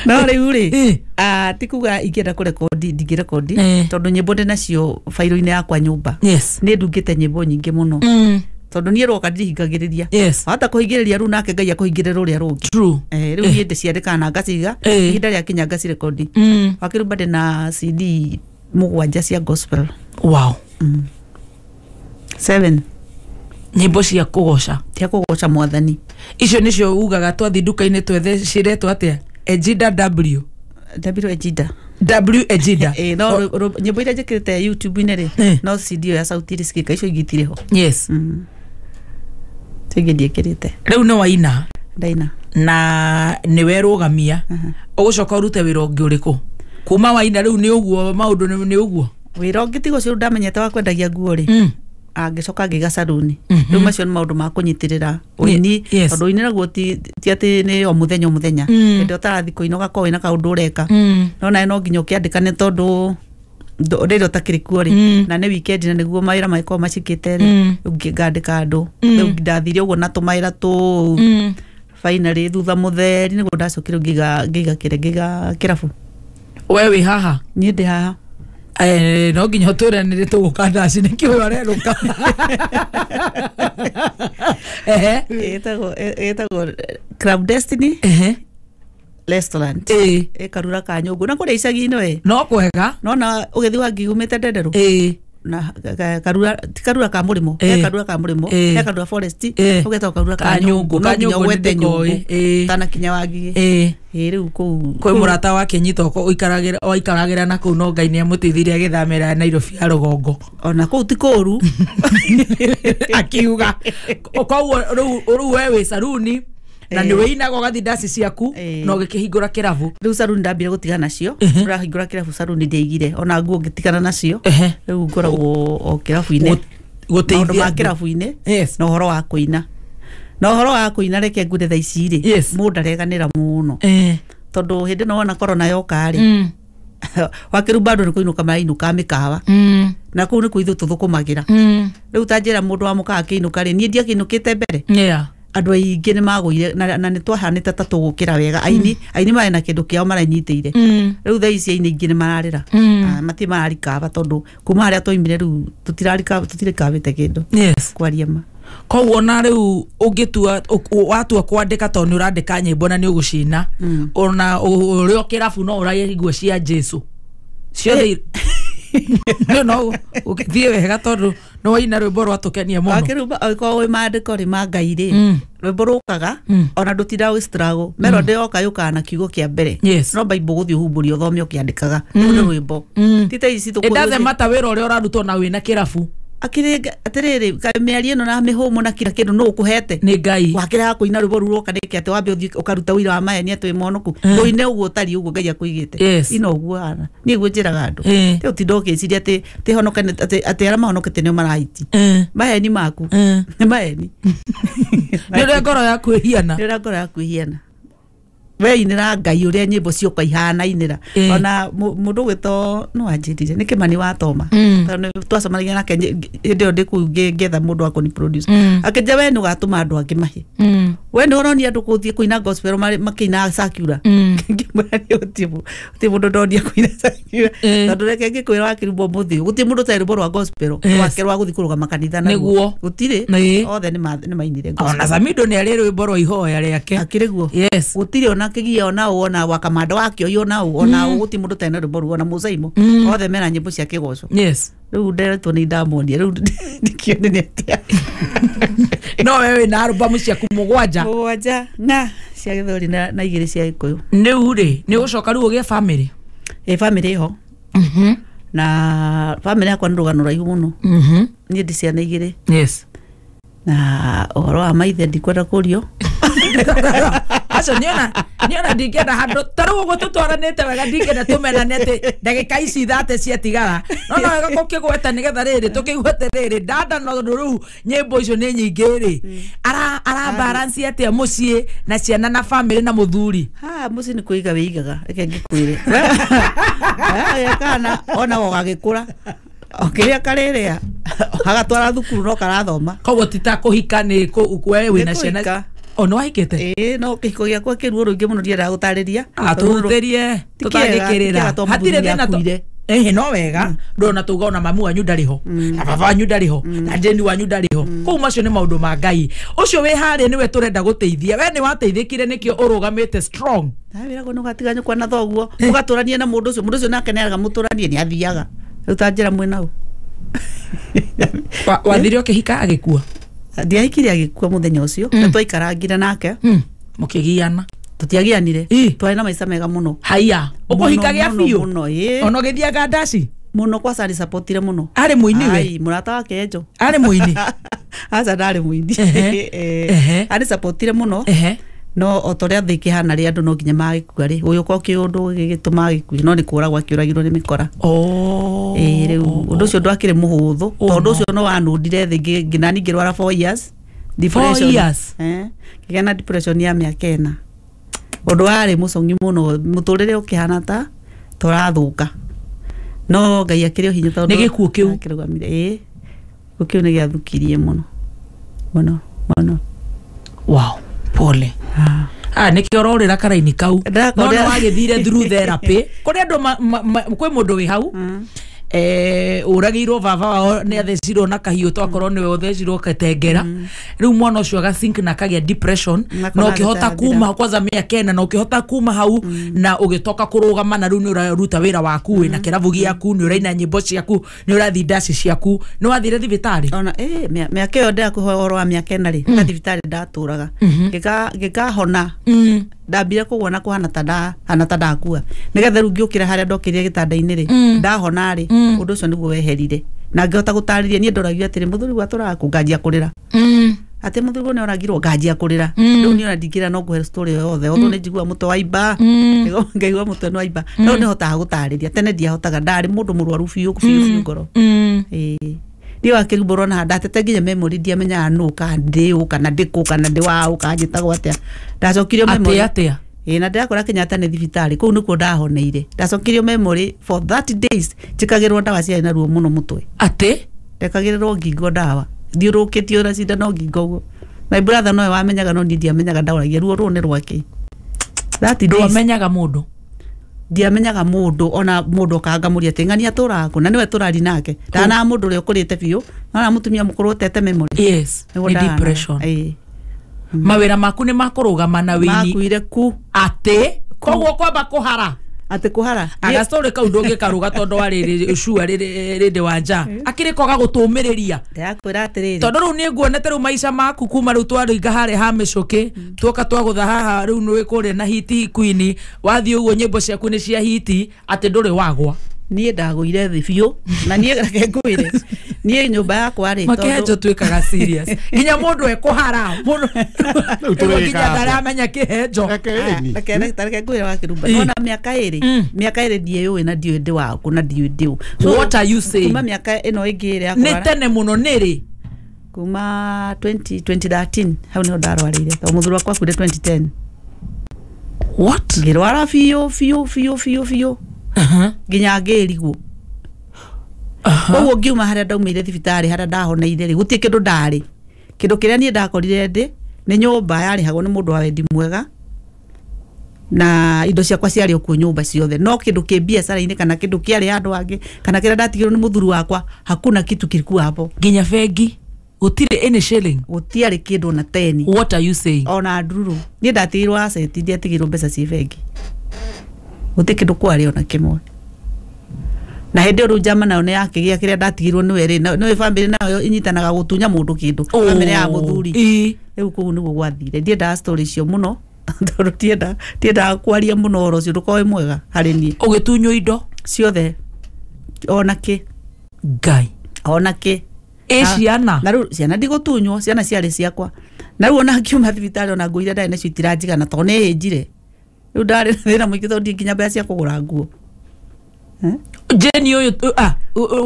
Speaker 1: no riu ri tikuga ingienda kurekodi ndingirekodi tondu nyimbo ndinacio fairo-ini yakwa nyumba ni ndungite nyimbo nyingi muno tondu nie roka ndihingagiriria hata kuhingiriria ru nake Ngai akuhingirira uria rungi riu nie ndiciandika na ngaciga ihinda ria kinya ngacirekodi wakirumba ndina CD 7 cia gospel.
Speaker 3: Wow
Speaker 1: 7
Speaker 3: nyimbo cia kugoca
Speaker 1: mwathani
Speaker 3: icio nicio ugaga twathi nduka-ini twethe ciretwo atia Ejida W
Speaker 1: Ejida
Speaker 3: no
Speaker 1: nyimbo iria njikirite YouTube-ini ri no CD ya sauti riskika icio igitire ho.
Speaker 3: Yes
Speaker 1: tege ndiekirite
Speaker 3: riu no waina
Speaker 1: ndaina
Speaker 3: na ni werugamia ugucoka urute wira ungi uriku kuma waina riu ni uguo maundu ni uguo
Speaker 1: wira ungi tigo cio ndamenyete wa kwendagia nguo ri agicoka ngiga saruni riu macio ni maundu ma kunyitirira uini tondu uini naguo ti ati ni o muthenya ende utarathi kuina ugakorwo wina kaundu ureka no nae no nginya ukiandikane tondu ndiri utakiriku ri na ni weekend na niguo mawira maiko macikite ri ngandika andu riu ndathiire uguo na tumaira tu finally thutha mutheri niguo ndacokire ngiga kirabu
Speaker 3: we wi haha
Speaker 1: ni ndi haha
Speaker 3: no nginya turanire tuguka ndaci nikio areruka
Speaker 1: etagwo Club Destiny restaurant Karura ka Nyungu na kuria icagi-ini we
Speaker 3: no kwega
Speaker 1: no na ugithi wangigumite ndenderu na Karura ka Murimo Karura ka Murimo Karura Forest ugeta Karura ka Nyungu no nginya wete Nyungu tana kinya wangigi riu kwi
Speaker 3: murata wake nyito oikaragira na kuu no Ngai ni amutithirie agithamira Nairobi ya rugongo
Speaker 1: ona kuu ti kuru
Speaker 3: akiuga koguo riu wewe saruni na ni weinaga ugathi ndaci ciaku no gikihingura kirabu
Speaker 1: riu saruni ndambire gutiga nacio urahingura kirabu saruni ndeigire ona nguo ngitigana nacio riu ngoragwo o kirabu-ini guteithia kirabu-ini na uhoro wa kuina na uhoro wa kuina reke ngude thaa ici ri mundu areganira muno tondu hindi no wona corona yoka ri wakiru bado ni kuinuka mainuka mikawa na kuu ni kuithu tuthukumagira riu tanjira mundu wa muka akiinuka ri nie ndiakinukite mbere andu aingi ni magwire na ni twahanite ta tugukira wega aini mari na kindu kiao maranyitire riu thaa ici aini ingi ni mararira mati mararikaba tondu kuma haria twaimire riu tutirikabite kindu kwaria ma
Speaker 3: koguo na riu ungitua watua kwandika tondu urandika nyimbo na ni ugucina ona urio kirabu no uraye nguo cia Jesu ciothe no ukithie wega tondu no waina rwimbo rwatukenia muno
Speaker 1: akirumba ko we mandiko ri mangai ri rwimbo rukaga ona ndutira we struggle melody yoka yuka na kiugo kia mbere no Bible guthi uhumburi uthome ukiandikaga ni rwimbo tita ici tuko
Speaker 3: ndaze mata wira uria urarutwo na wina kirabu
Speaker 1: akiri atiriri kamiari ino na mihumu na kira kindu no ukuhete
Speaker 3: ni Ngai
Speaker 1: wakira kuina rwimbo ruru kanike ati wambe uthi ukaruta wira wa maya ni atwi monoku uine uguo utari uguo Ngai akuigite ino uguo ana ni gwinjiraga andu te utidoke ciri ati honokane ati ara mahonokete ni maraiti maya ni maku maya ni
Speaker 3: ni ngoro ya kwihiana
Speaker 1: ni ngoro ya kwihiana we inira Ngai uria nyimbo cioka ihana inira ona mundu gwito no anjirire ni Kimani wa Toma tondu twacemanagia nake ndio ndiku ngetha mundu wa kuni produce akenja we ni gatuma andu angi mahi we ni uronia andu kuthie kuina gospel makina sakura ngimurani uti mundu ndonia kuina sakura tondu reke ngikwira wakirumbo muthi guti mundu tayari rwa gospel wake rwa guthi kuruga makanitha na
Speaker 3: niguo
Speaker 1: gutire othe ni mainire gospel
Speaker 3: ona Samido ni ari rwimbo rwa ihoya riake
Speaker 1: akiriguo gutire ona kigia ona wona wakamanda wakio yona ona uti mundu tena ruboru ona muzaimo othe mena nyimbo cia kigoco riu nderetwo ni Diamond riu ndikione ni atia
Speaker 3: no wewe na album cia kumugwanja
Speaker 1: na cia githori na igiri cia Gikuyu
Speaker 3: riu ri ni gucoka riu ugie family
Speaker 1: family ho na family yakwa ndugano raihu muno ni ndi ciana igiri na ohoro wa maithe ndikwenda kurio aso niona ndingenda handu taru uguo tutwaranite wega ndingenda tumenanete ndagika ici thate cia tigara no wega gukigweta nigetha riri tukigwete riri ndanda no riu nyimbo icio ni nyingi ri ara balance atia mucii na ciana na family na muthuri mucii ni kuiga wigaga reke ngikwire kana ona wogagikura okiria kariria agatwara thukuru no karathoma
Speaker 3: koguo titakuhika ni we wina ciana ono wahikite
Speaker 1: no kihiko giakwa kiruo ruingi muno ndienda gutariria
Speaker 3: atutherie tutangikirira hatire thina tuire no wega ndona tuga ona mamu wanyu ndariho na baba wanyu ndariho na jeni wanyu ndariho kou macio ni maundu ma Ngai ucio wi haria niwe turenda guteithia we ni wateithikire nikio urugamite strong wirago no gatiganye kwa na thoguo ugaturania na mundu ucio nake ne aga muturanie ni athiaga utanjira mwena u wathirio kihika agikua
Speaker 1: ndiahikire agikua muthenya ucio na twaikarangire nake
Speaker 3: mukigiana
Speaker 1: tutiagianire twari na maica mega muno
Speaker 3: haya ukuhika gia biu
Speaker 1: ono
Speaker 3: githiaga ndaci
Speaker 1: muno kwa sari supportire muno
Speaker 3: ari muini we
Speaker 1: murata wake ejo
Speaker 3: ari muini
Speaker 1: asa ndari muini ari supportire muno no otoria thiki hana ri andu no nginya magikua ri uyu ko kiundu gigituma gikui no ni kura gwa kiuragirwo ni mikora riu undu ucio ndwakire muhuthu tondu ucio no wanundire thi ngina ningi rwara 4 years depression
Speaker 3: 4 years
Speaker 1: kigena depression ya miaka ena undu wari mucongi muno muturire ukihana ta turathuka no ngai akirio hinya tondu
Speaker 3: ni gikuo kiu
Speaker 1: kirugамire gukiu ni giathukirie muno
Speaker 3: wow pole niki ororira karaini kau no wagithire through therapy kuri andu kwi mundu wi hau uragirwo baba wao ni athecirwo na kahiu twakorwo niwe uthecirwo katengera riu mwana ucio agathink na kagia depression no ukihota kuma kwanza miaka ena no ukihota kuma hau na ugitoka kurugama na riu ni uraruta wira waku na kiravu giaku ni uraina nyimbo ciaku ni urathi ndaci ciaku ni wathire thibitari
Speaker 1: ona miaka yo ndia kuhorwa miaka ena ri na thibitari ndaturaga gikahona ndambire kugwana kuhana ta ndakua nigetha riu ngiukira haria ndokirie gitanda-ini ri ndahona ri undu ucio niguo weherire na ngihota gutariria nie ndoragia atiri muthuri gwa turaku ngajia kurira ati muthuri ne oragirwo ngajia kurira riu ni onandikira no nguhe story yothe otho ni njigua mutwe wa imba ngaigua mutwe no imba no ni hota gutariria tene ndiahotaga ndari mundu murwaru biu ngoro dio akiruboro na ndatete nginya memory ndiamenya no kandi kana ndiku kana ndi wao kanjitagwo atia ndacokirio memory
Speaker 3: atia
Speaker 1: na ndakora Kenyatta ni thibitari kuu nikuo ndahoneire ndacokirio memory for 30 days chikagirwo ndawa cia na ruo muno mutwe
Speaker 3: ati
Speaker 1: ndekagirwo ngingo ndawa thiurukitio na cinda no ngingo guo my brother no wamenyaga no ndiamenyaga ndauragia ruo ruo ni rwake that days
Speaker 3: amenyaga mundu
Speaker 1: ndiamenyaga mundu ona mundu kangamuria tengania turako na niwe turari nake ndana mundu uri ukurite biu na mutumia mukuru tete memory
Speaker 3: yes ni depression mawira maku ni makurugama na wini
Speaker 1: makuire ku
Speaker 3: ati kogwo kwamba kuhara
Speaker 1: ati kuhara
Speaker 3: aga story kau ndungi karuga tondu ari shua rinde wanja akirikoga gutumiriria
Speaker 1: ndakwira atiriri
Speaker 3: tondu riu ni nguonete riu maisha maku kuma riu twaringa hare ha micuki twoka twagutha haha riu ni wikuria na hiti queen wathi uguo nyimbo ciaku ni cia hiti ati nduri wagwa
Speaker 1: nie ndaguire thi biu na nie reke nguire nie nyumba yakwa ri
Speaker 3: makenjo twikaga serious nginya mundu ekuhara mundu nginya ndaramenya kihenjo
Speaker 1: reke nguire wa kirumba ona miaka iri ndiyo na ndiyo ndi waku na ndiyo ndiyo
Speaker 3: so what are you saying
Speaker 1: kuma miaka ino ingire yakwa
Speaker 3: ni tene muno niri
Speaker 1: kuma 2013 hau ni ndarwarire to muthuru wakwa kude 2010
Speaker 3: what
Speaker 1: ngirwara fiyo ginya ngirigwo koguo ngiuma haria ndaumire thibitari haria ndahoneire ri gutie kindu ndari kindu kiria nie ndakorire ndi ni nyumba yarihagwo ni mundu wa wendi mwega na indo ciakwa ciari okuo nyumba ciothe no kindu ki biacara-ini kana kindu kiari andu angi kana kiria ndatigirwo ni muthuru wakwa hakuna kitu kilikuwa hapo
Speaker 3: ginya bengi gutire any shilling
Speaker 1: gutiari kindu na 10
Speaker 3: what are you saying
Speaker 1: ona nduru nie ndatigirwo asset ndiatigirwo mbeca ci bengi gutie kindu kwari ona kimwe na hindi ru jama nayo ni yakigia kiria ndatigirwo ni weri no family nayo inyitanaga gutunya mundu kindu family ya muthuri riu kuu niguo gwathire ndienda story cio muno tondu tienda kwaria muno oro cio ndukoe mwega hari nie
Speaker 3: ugitunywo indo
Speaker 1: ciothe ona ki
Speaker 3: ngai
Speaker 1: ona ki
Speaker 3: ciana
Speaker 1: na riu ciana ndigutunywo ciana ciari ciakwa na riu ona kiuma thibitari ona nguire ndari nacio itiranjigana to ni hinjire riu ndari na thina muingi tondu nginya mbeca cia kugura nguo
Speaker 3: Jeni uyu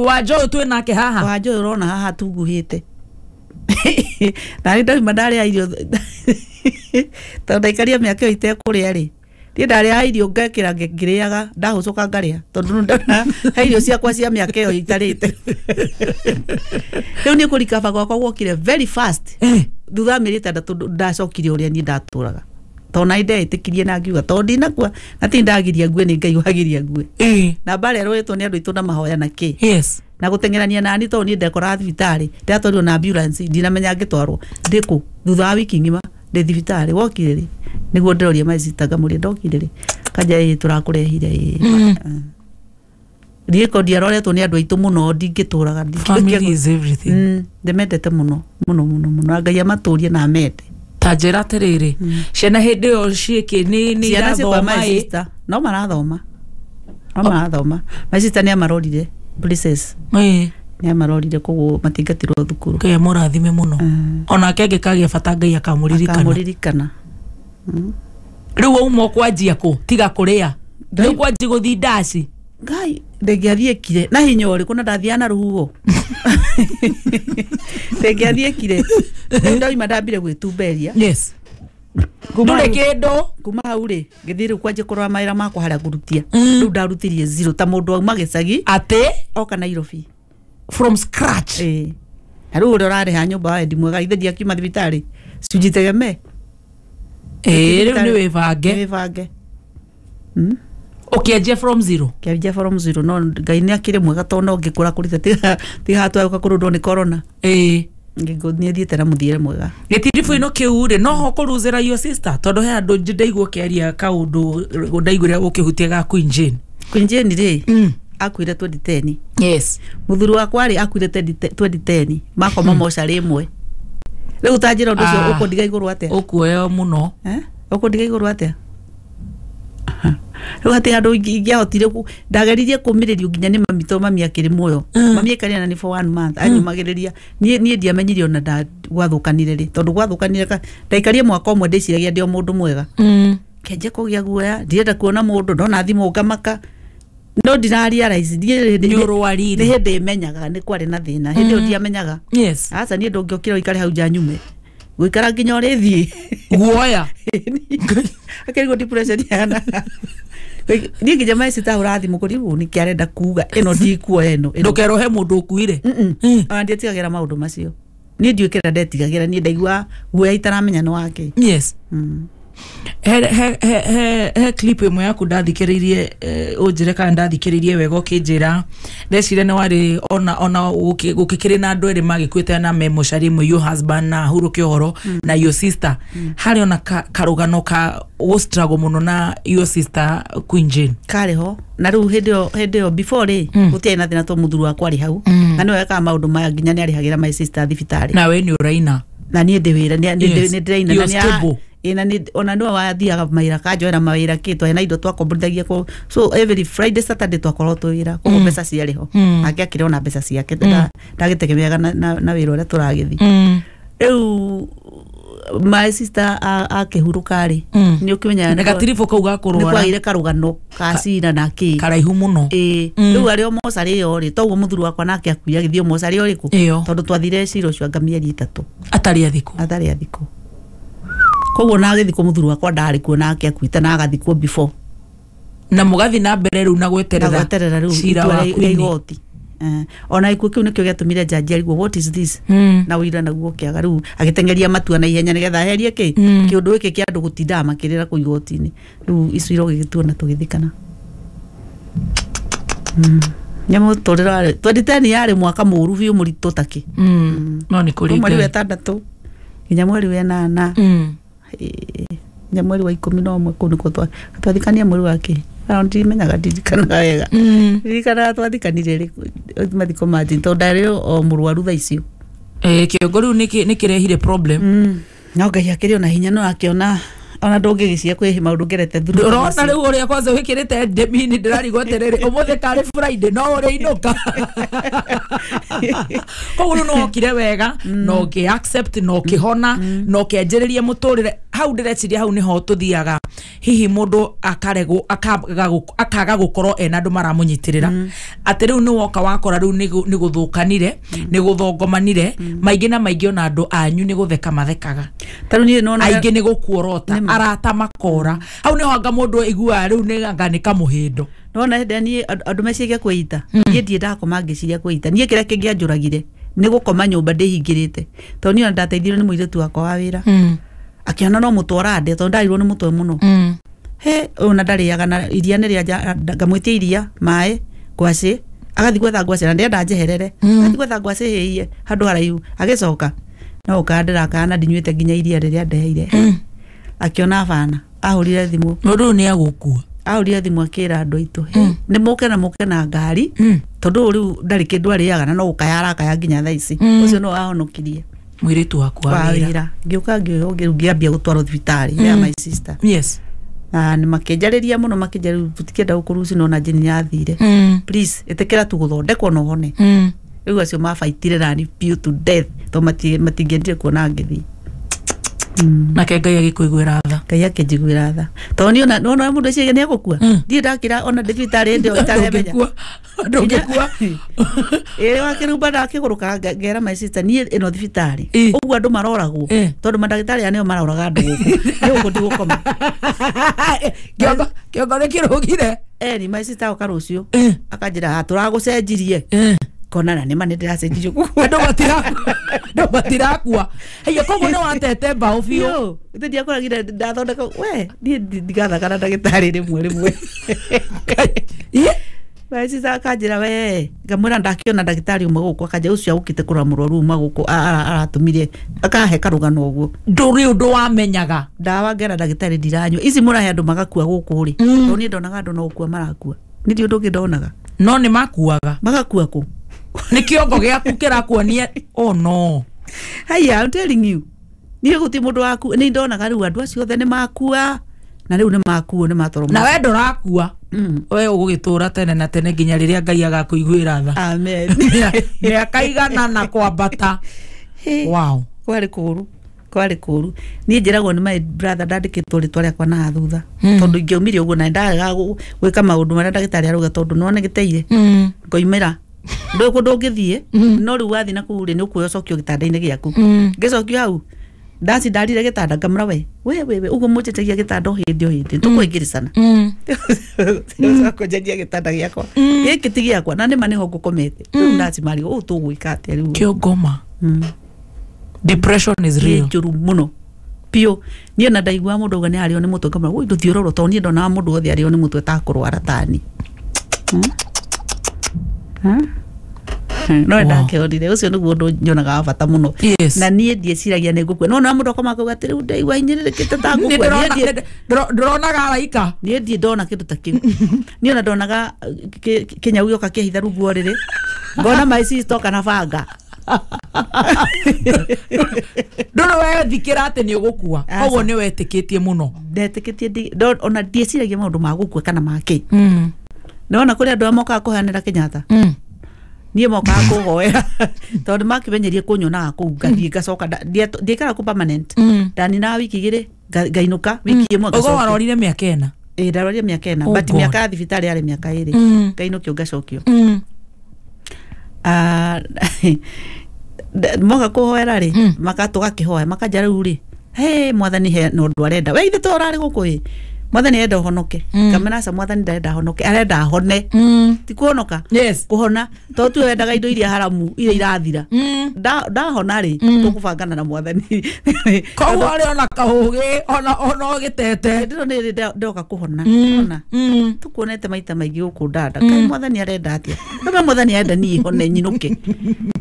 Speaker 3: wajo tu nake haha
Speaker 1: wajo urona haha tunguhite na ndo mandari ya irio tondu ikaria miaka ite kuria ri ndi ndari ya irio ngekira ngiriaga ndahucuka ngaria tondu ndona irio ciakwa cia miaka iyo itarite riu ni kurikaba gwakwa gwokire very fast thutha mirita ndacokire uria ni ndaturaga tona inde itikirie na ngiuga to ndinakua na ti ndagiria ngue ni ngai wagiria ngue na bare rwetwo ni andu itu na mahoya na ki
Speaker 3: yes
Speaker 1: na gutengerania nani to ni ndekora thibitari ndatwarirwo na ambulance ndinamenya ngitwarwo ndiku thutha wa wiki ngima ndi thibitari wokire ri niguo ndiroria maicitaga muri ndokire ri kanja turakurehire Rieko ndiaroretwo ni andu aitu muno ndingituraga
Speaker 3: family is everything
Speaker 1: ndemendete muno ngai amaturie na mende
Speaker 3: tajera atiriri ciana hindi yo ciiki ni irathoma
Speaker 1: no marathoma my sister ni amarorire princess ni amarorire koguo matingatirwo thukuru
Speaker 3: ngai amurathime muno ona kenge kagia bata ngai akamuririkana riu umo kwanjia ku tiga kuria riu kwanjia guthi ndaci
Speaker 1: ngai ndegiathiekire na hinya uriku na ndathiana ruhuo ndegiathiekire ndaima ndambire gwitumberia
Speaker 3: yes ndure kindu
Speaker 1: kuma hau ri ngithire kwanje kurwa maira makwa haria ngurutia riu ndarutirie zero ta mundu auma gicagi
Speaker 3: ate
Speaker 1: oka Nairobi
Speaker 3: from scratch
Speaker 1: riu uri urareha nyumba wa endi mwega ithe ndiakiuma thibitari cunjitegeme
Speaker 3: riu ni wibange ukianjia from zero
Speaker 1: kianjia from zero no ngai ni akire mwega to no ngikura kurita tiga twauka kurundwo ni corona ngigoni thiete na muthiere mwega
Speaker 3: gitirifu ino kiure no ho kuruzira your sister tondu he andu ndaigwo kiaria kaundu ndaigure ukihutia ga Queen Jane ri akuire 2010
Speaker 1: yes muthuru wakwa ri akuire 2010 makoma moca rimwe riu utanjira undu ucio ukundiga iguru atia
Speaker 3: ukuoyo muno
Speaker 1: ukundiga iguru atia riu hati andu ingiahotire ndageririe kumiririo nginya ni mami akiri muoyo mami ekari na ni for 1 month anyumagiriria nie ndiamenyire ona gwathukanire ri tondu gwathukanire ndaikarie mwaka omwe ndiciragia ndio mundu mwega kenje kugia guoya ndienda kuona mundu ndona thimu ngamaka no ndiraria rais
Speaker 3: ni
Speaker 1: hindi menyaga ni kwari na thina hindi ndiamenyaga
Speaker 3: yes
Speaker 1: asa nie ndongiokira ikare hau nja nyume gwikara nginya urithi
Speaker 3: guoya
Speaker 1: akirigo depression yana ni nginya maici ta urathi mukuribu ni kiarenda kuga ino ndikuo eno
Speaker 3: ndukerohe mundu ukuire
Speaker 1: ndietigagira maundu macio ni ndiukira ndetigagira ni ndaigua guoya itaramenya no wake
Speaker 3: yes he clip imwe yaku ndathikiririe unjire kana ndathikiririe wega ukinjira ndecire ni wari ona gukikiri na andu eri magikwite na memoshari imwe your husband na Huru Kihoro na your sister hari ona karugano ka struggle muno na your sister Queen Jane
Speaker 1: kariho na riu hindi before ri gutia na thina to muthuru wakwa ri hau na ni weka maundu maya nginya ni arihagira my sister thibitari
Speaker 3: na we ni uraina
Speaker 1: na ni ndiwira ni ndiraina na ni ina ni ona no wathiaga maira kanjoera mawira kitwa ena indo twakombrithagia ko so every Friday Saturday twakorwo twira ko mbeca ciariho ake akirona mbeca ciake ndagitegemeaga na wira ule turagithi riu my sister akihuruka ri ni ukimenya
Speaker 3: negative kau gakurwara
Speaker 1: ni kwaire karugano kasina na ki
Speaker 3: karaihu muno
Speaker 1: riu ari o mocari yo ri toguo muthuru wakwa nake akuya githio mocari yo riku tondu twathire ciro cio ngamieri 3
Speaker 3: atari athiku koguo na agithikwo muthuru wakwa ndari kuo nake akuita na agathikwo before na mugathi na mbere riu na gweterera cira wa igoti ona ikuo kiu nikio giatumire jaji arigwo what is this na wira naguo kiaga riu agitengeria matua na ihenya nigetha herie ki kiundu giki kia andu gutinda makirira ku igoti-ini riu iciro gigituona tugithikana nyamu torera 2010 yari mwaka muru biu muritu taki no ni kuri
Speaker 1: mweri wa 6 nginya mweri wa 8 nya mweri wa 11 kunu ko twathikania mweri wake ndimenyaga ndirikana wega ndirikana twathikanire ri mathiko maji to ndario o murwaru tha icio
Speaker 3: kiongo riu nikirehire problem
Speaker 1: no ngai akirio na hinya no akiona ona ndungigicia kwi maundu ngerete thuru
Speaker 3: urona riu uria kwanza wikirite ndemini ndirarigwo terere umuthe kari Friday no uri inuka koguo no okire wega no ki accept no kihona no kianjiririe muturire hau ndireciria hau niho tuthiaga hihi mundu akaga gukorwo ena andu maramunyitirira ati riu ni woka wakora riu ni guthukanire ni guthongomanire maingi na maingi ona andu anyu ni gutheka mathekaga
Speaker 1: taru ni no
Speaker 3: aingi ni gukuorota arata makora hau niho anga mundu igua riu ni anga ni kamuhindo
Speaker 1: nona ndani andu meciria kweita nie ndienda koma ngiciria kweita nie kira kingianjuragire ni gukoma nyumba ndihingirite to ni ndateithirwo ni muiretu wakwa wa wira akiona no mutwarande to ndairwo ni mutwe muno he ona ndariaga na iria ni ria ngamwitia iria mai ngwaci agathi gwetha ngwaci na ndenda njeherere agathi gwetha ngwaci hiie handu haraihu agicoka no ukandira kana ndinywite nginya iria riria ndeheire akiona bana ahurire thimu
Speaker 3: mundu ni agukua
Speaker 1: ahurire thimu akira andu aitu ni muke na ngari tondu riu ndari kindu ariaga na no ukayara kaya nginya tha ici ucio no ahonokirie
Speaker 3: mwiritu wakwa
Speaker 1: wira ngiuka ngiambia gutwaro thibitari ya my sister
Speaker 3: yes
Speaker 1: ni makenjariria muno makenjariria tutikenda gukuruci no na jini yathire please etekera tu guthondekwo no hone riu acio mafaitire na ni pure to death to matingendire kuona ngithi
Speaker 3: na ke Ngai agikuiguira tha
Speaker 1: Ngai akijiguira tha to ni ona mundu cie ne gukua ndi ndakira ona thibitari ndio itaremenya
Speaker 3: ndungikua
Speaker 1: wakirumba ndakiguruka ngera my sister ni ino thibitari uguo andu maroragwo tondu mandagitari anio maroraga andu guku ndigukoma
Speaker 3: kiongo nikirugire
Speaker 1: ni my sister okarucio akanjira turagucenjirie konana nä manä ndä racenjirio
Speaker 3: andå matirakua heia koguo nä watete mbaå biå
Speaker 1: ä ndiakoragire ndathondeka we ndigathakana ndagä tarä rä mwe Maisisa akanjira we ngamwira ndakiona ndagitari umwe guku akanja ucio agukite kura murwaru uma guku aratumire akahe karugano uguo
Speaker 3: nduri undu wamenyaga
Speaker 1: ndawa ngera ndagitari ndiranywa ici murahe andu magakua guku ri to ni ndonaga andu no gukua marakua ni ndi undu ngindonaga
Speaker 3: no ni makuaga
Speaker 1: magakua ku
Speaker 3: ni kiongo giaku kirakuonia oh no
Speaker 1: haya I'm telling you ni guti mundu waku ni ndonaga riu andu acio othe ni makua na riu ni makuo ni matoro
Speaker 3: na we ndorakua we ugugitura tene na tene nginya riria Ngai agakuiguira tha
Speaker 1: amen
Speaker 3: ni akaigana na kwambata wow
Speaker 1: kwari kuru ni njiragwo ni my brother ndandikitwo ritwa riakwa na thutha tondu ingiumire uguo na ndaga gwika maundu maria ndagitari aruga tondu no negiteire ngoimira ndu ngithie no riu wathi na kuri ni ukuyo cokio gitanda-ini giaku ngicokio hau ndaci ndarire gitanda ngamura we uguo mujetegia gitanda hindi o hindi tukuingiricana akonjenia gitanda giakwa giki ti giakwa na nima niho ngukomete riu ndaci mari u tugwika atia riu
Speaker 3: kiongoma depression is real
Speaker 1: njuru muno pio ni na ndaigua mundu uga ni ario ni mutu ngamura ui nduthiororo to ni ndona mundu othe ario ni mutu etakurwara tani no ndakeorire ucio niguo ndu nyonaga bata muno na nie ndieciragia ni ngukua no na mundu akoma kuga ati riu ndaigua hinyiririkite ta ngukua
Speaker 3: ndonaga araika
Speaker 1: nie ndie ndona kindu ta kiu ni ona ndonaga kinyau gioka kihitha ruguo riri ngona maici stoka na banga
Speaker 3: ndono we thikira ati ni ugukua koguo ni wetikitie muno
Speaker 1: ndetikitie ona ndieciragia maundu ma gukua kana make nona kuri andu amoka kuhanira Kenyatta nie moka kuhoera tondu makimenyerie kunyonaga kuu ngathie ngacoka ndiikara ku permanent ndani na wiki igiri ngainuka wiki imwe
Speaker 3: ngacoka ugo warorire miaka ena
Speaker 1: ndarorire miaka ena but miaka ya thibitari yari miaka iri ngainukio ngacokio moka kuhoera ri makatuga kihoya makanja riu ri mwathani he no ndu arenda we ithe to urari guku mwathani enda honoke kamena sa mwathani ndarenda honoke arenda hone ti kuonoka kuhona to tu wendaga indo iria haramu iria irathira da hona ri tukubangana na mwathani
Speaker 3: koguo ari ona kahugi ona gitete
Speaker 1: ndiro ni ndoka kuhona ona tukuonete maita maingi guku ndanda kai mwathani arenda atia kama mwathani arenda ni hone nyinuke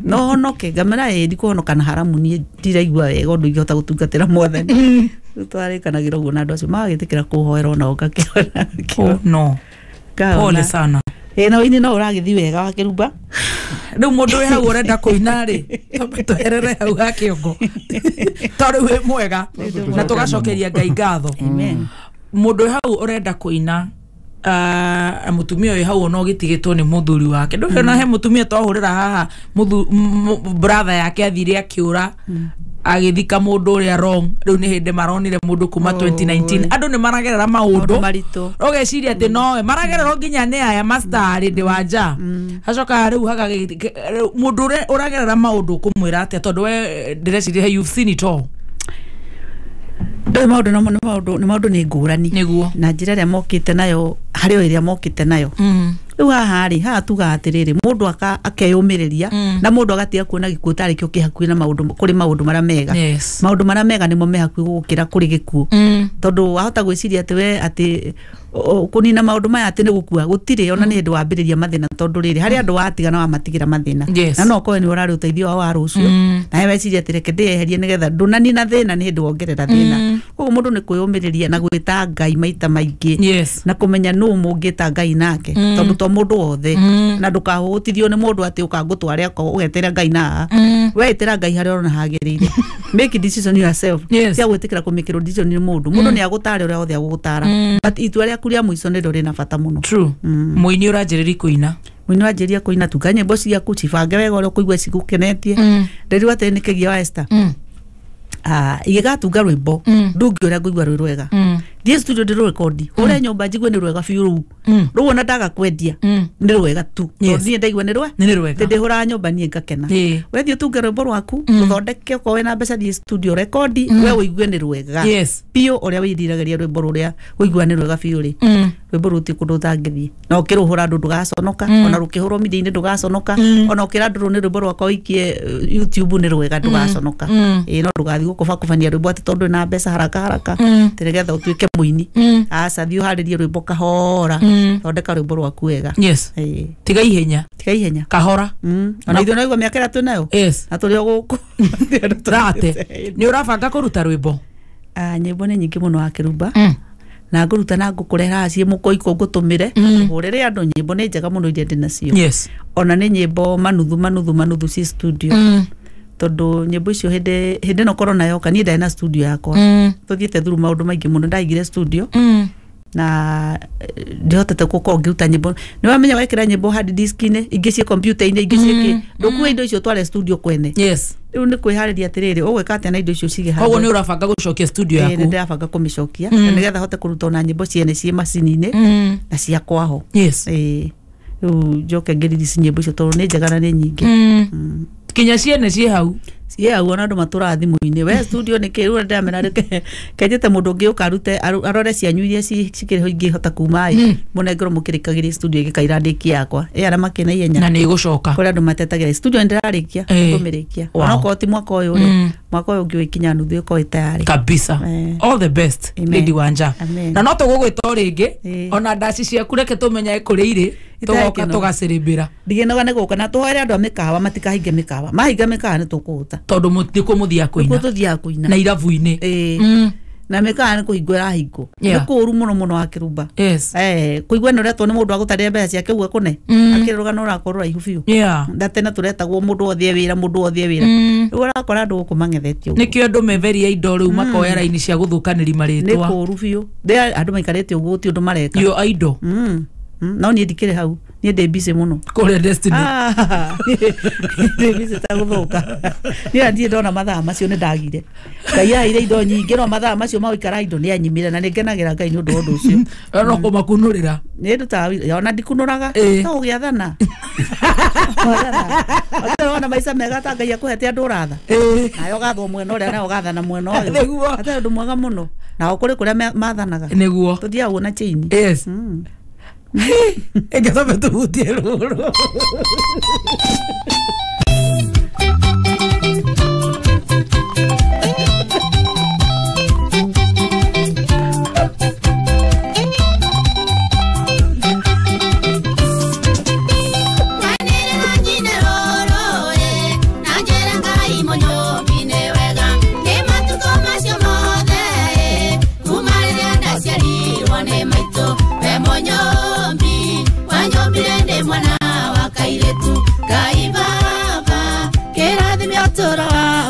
Speaker 1: no honoke gamera ndi kuhonoka na haramu ni ndiraigua wega undu ingihota gutungatira mwathani twarikanagira uguo na andu acio magagitikira kuhoera ona ugakiona
Speaker 3: no pole sana
Speaker 1: na ini no uragithi wega wakirumba
Speaker 3: riu mundu we hau urenda kuina ri tweherere hau ha kiongo tori we mwega na tugacokeria Ngai ngatho
Speaker 1: amen
Speaker 3: mundu hau urenda kuina mutumia uyu hau no gitigitwo ni muthuri wake ndona he mutumia twahurira haha brother yake athire akiura agithika mundu uria wrong riu ni hindi maronire mundu kuma 2019 andu ni maragerera maundu ugeciria ati nowe maragerera nginya ni aya master ndi wanja hacoka riu haga mundu uragerera maundu kumwira ati tondu we ndireciria you've seen it all
Speaker 1: ni maundu ni ngurani
Speaker 3: niguo
Speaker 1: na njira ria mokite nayo hari o iria mokite nayo riu haha tuga atiriri mundu akeyumiriria na mundu agatia kuona gikuo tari kio kihakui na maundu kuri maundu maria mega maundu maria mega nimo mehakui gukira kuri gikuo tondu wahota gwiciria ati we ati kunina maundu maya ati ni gukua gutire ona ni hindu wambiriria mathina tondu riri hari andu watigana wa matigira mathina na no koe ni urari uteithio wa rucio na he weciria ati reke ndieherie nigetha ndunanina thina ni hindu wongerera thina koguo mundu ni kwiyumiriria na gwita Ngai maita maingi na kumenya nu mungita Ngai nake tondu to mundu wothe na ndukahutithio ni mundu ati ukangutware ko ugetera Ngai na we itera Ngai hari ona hagirire make decision yourself cia gwitikira kumikiro decision ni mundu ni agutare uria othe agutara but itua ria kuria muico ni ndori na bata muno
Speaker 3: true muini uranjiriria kuina
Speaker 1: muini wanjiria kuina tuganye bosi ya kuchibange wega uria kuigwa cigukenetie ndirwa ati nikegia wa Esther igatunga rwimbo ndungi uria ngũigua rwĩ rwega thie studio ndĩ record ore nyũmba njigue nĩ rwega biũ rũu ona ndaga kwendia nĩ rwega tu niĩ ndaigua nĩ rwega ndĩhũra nyũmba niĩ ngakena wethie ũtunge rwimbo rwaku ũthondeke okorwo wĩna mbeca thiĩ studio record we ũigue nĩ rwega biũ ũrĩa wĩriragĩria rwimbo rũrĩa ũigua nĩ rwega biũ rĩ rwimbo rũu ti kũndũ ũtangĩthiĩ na ũkĩrũhũra andũ ndũgaconoka ona rũkĩhũrwo media-inĩ ndũgaconoka ona ũkĩra andũ nĩ rwimbo rwakwa ũikie YouTube nĩ rwega ndũgaconoka no ndũgathiĩ gũkũbakũbania rwimbo atĩ tondũ na mbeca haraka tĩregetha ũtuĩke mũini aca thiĩ ũharĩrie rwimbo kahora thondeka rwimbo rwaku wega
Speaker 3: tiga ihenya kahora
Speaker 1: ona ithuĩ naigua mĩaka ĩrĩa twĩ nayo na tũrĩ o gũkũ
Speaker 3: nĩ ũrabanga kũruta rwimbo
Speaker 1: nyĩmbo nĩ nyingĩ mũno wa Kĩrumba na ngũruta na ngũkũrehera ciĩ mũkoiko ngũtũmĩre hũrĩre andũ nyĩmbo nĩ njega mũno iria ndĩ nacio ona nĩ nyĩmbo manuthu ci studio tondu nyĩmbo icio hĩndĩ no corona yoka niĩ ndarĩ na studio yakwa tũthiĩte through maũndũ maingĩ mũno ndaigire studio na ndihotete gũkorwo ngĩruta nyĩmbo nĩ wamenya wekĩra nyĩmbo hard disk-inĩ ingĩ ciĩ computer-inĩ ingĩ ciĩ ndũkuue indo icio tware studio kwene rĩu nĩ kwĩharĩria atĩrĩrĩ ũgwĩka atĩa na indo icio cigĩ
Speaker 3: handũ koguo nĩ ũrabanga gũcokia studio yaku
Speaker 1: ndĩrabanga kũmĩcokia na nĩgetha hote kũruta ona nyĩmbo ciene ciĩ macini-inĩ na ciakwa ho rĩu njoke ngĩririci nyĩmbo icio tondũ nĩ njega na nĩ nyingĩ
Speaker 3: kinya ciene ciĩ hau
Speaker 1: ona andũ matũraga thimũ-inĩ we studio nĩ kĩ rĩu ndĩramena kenjete mũndũ ũngĩ ũka arute arore cianyu iria cikĩrĩ ho ingĩhota kuma mũnengerwo mũkĩrĩkagĩria studio ĩgĩkaira ndĩki yakwa arĩa makĩna ihenya
Speaker 3: na nĩ ĩgũcoka
Speaker 1: kũrĩ andũ matetagĩra studio ndĩrarĩkia ngũmĩrĩkia ona okorwo ti mwaka ũyũ rĩ mwaka ũyũ ũngĩ wĩkinya nuthu ĩkorwo ĩtayarĩ
Speaker 3: kabisa all the best Lady Wanja na no tũgũgwĩta rĩngĩ ona ndaci ciaku reke tũmenye kũrĩa irĩ tũgoka tũgacĩrĩmbĩra
Speaker 1: ndigĩnoga nĩ gũka na tũhoere andũ a mĩkawa matikahinge mĩkawa mahinga mĩkawa nĩ tũkũhũta
Speaker 3: tondũ mũthiĩ mũthia kũina na irabu-inĩ
Speaker 1: na mĩkawa nĩ kũhingwo ĩrahingwo nĩ kũũru mũno wa Kĩrumba kũigua nĩ ũretwo nĩ mũndũ agũtarĩra mbeca ciake ũguo kũne akĩrĩ rũgano rũrakorwo rũraihu biũ ndatene tũretagwo mũndũ wothe wĩra rĩu ũrakora andũ gũkũ mang'ethetio
Speaker 3: nĩkĩo andũ meveria indo rĩu makoya raini cia gũthũkanĩri marĩtwa
Speaker 1: nĩ kũũru biũ andũ maikarĩte ũguo ti ũndũ mareka
Speaker 3: yo indo
Speaker 1: no niĩ ndikĩrĩ hau niĩ ndĩ busy mũno
Speaker 3: kũrĩa Destiny
Speaker 1: ndĩ busy ta gũthũka niĩ ndiĩ ndona mathaa macio nĩ ndagire Ngai aheire indo nyingĩ no mathaa macio ma gũikara indo nĩ anyimire na nĩ ngenagĩra Ngai nĩ ũndũ wa ũndũ ũcio
Speaker 3: no kũmakunũrĩra
Speaker 1: nĩ ndutaga ona ndikunũraga no ũgĩathana ona maica mega ta Ngai akũhete andũ ũratha nayo gathwo mwena ũrĩa nayo gathana mwena ũyũ atĩ ũndũ mwega mũno nao kũrĩa mathanaga
Speaker 3: nĩguo
Speaker 1: tuthiaga na chain
Speaker 3: Engasabe tuhutie rũrũ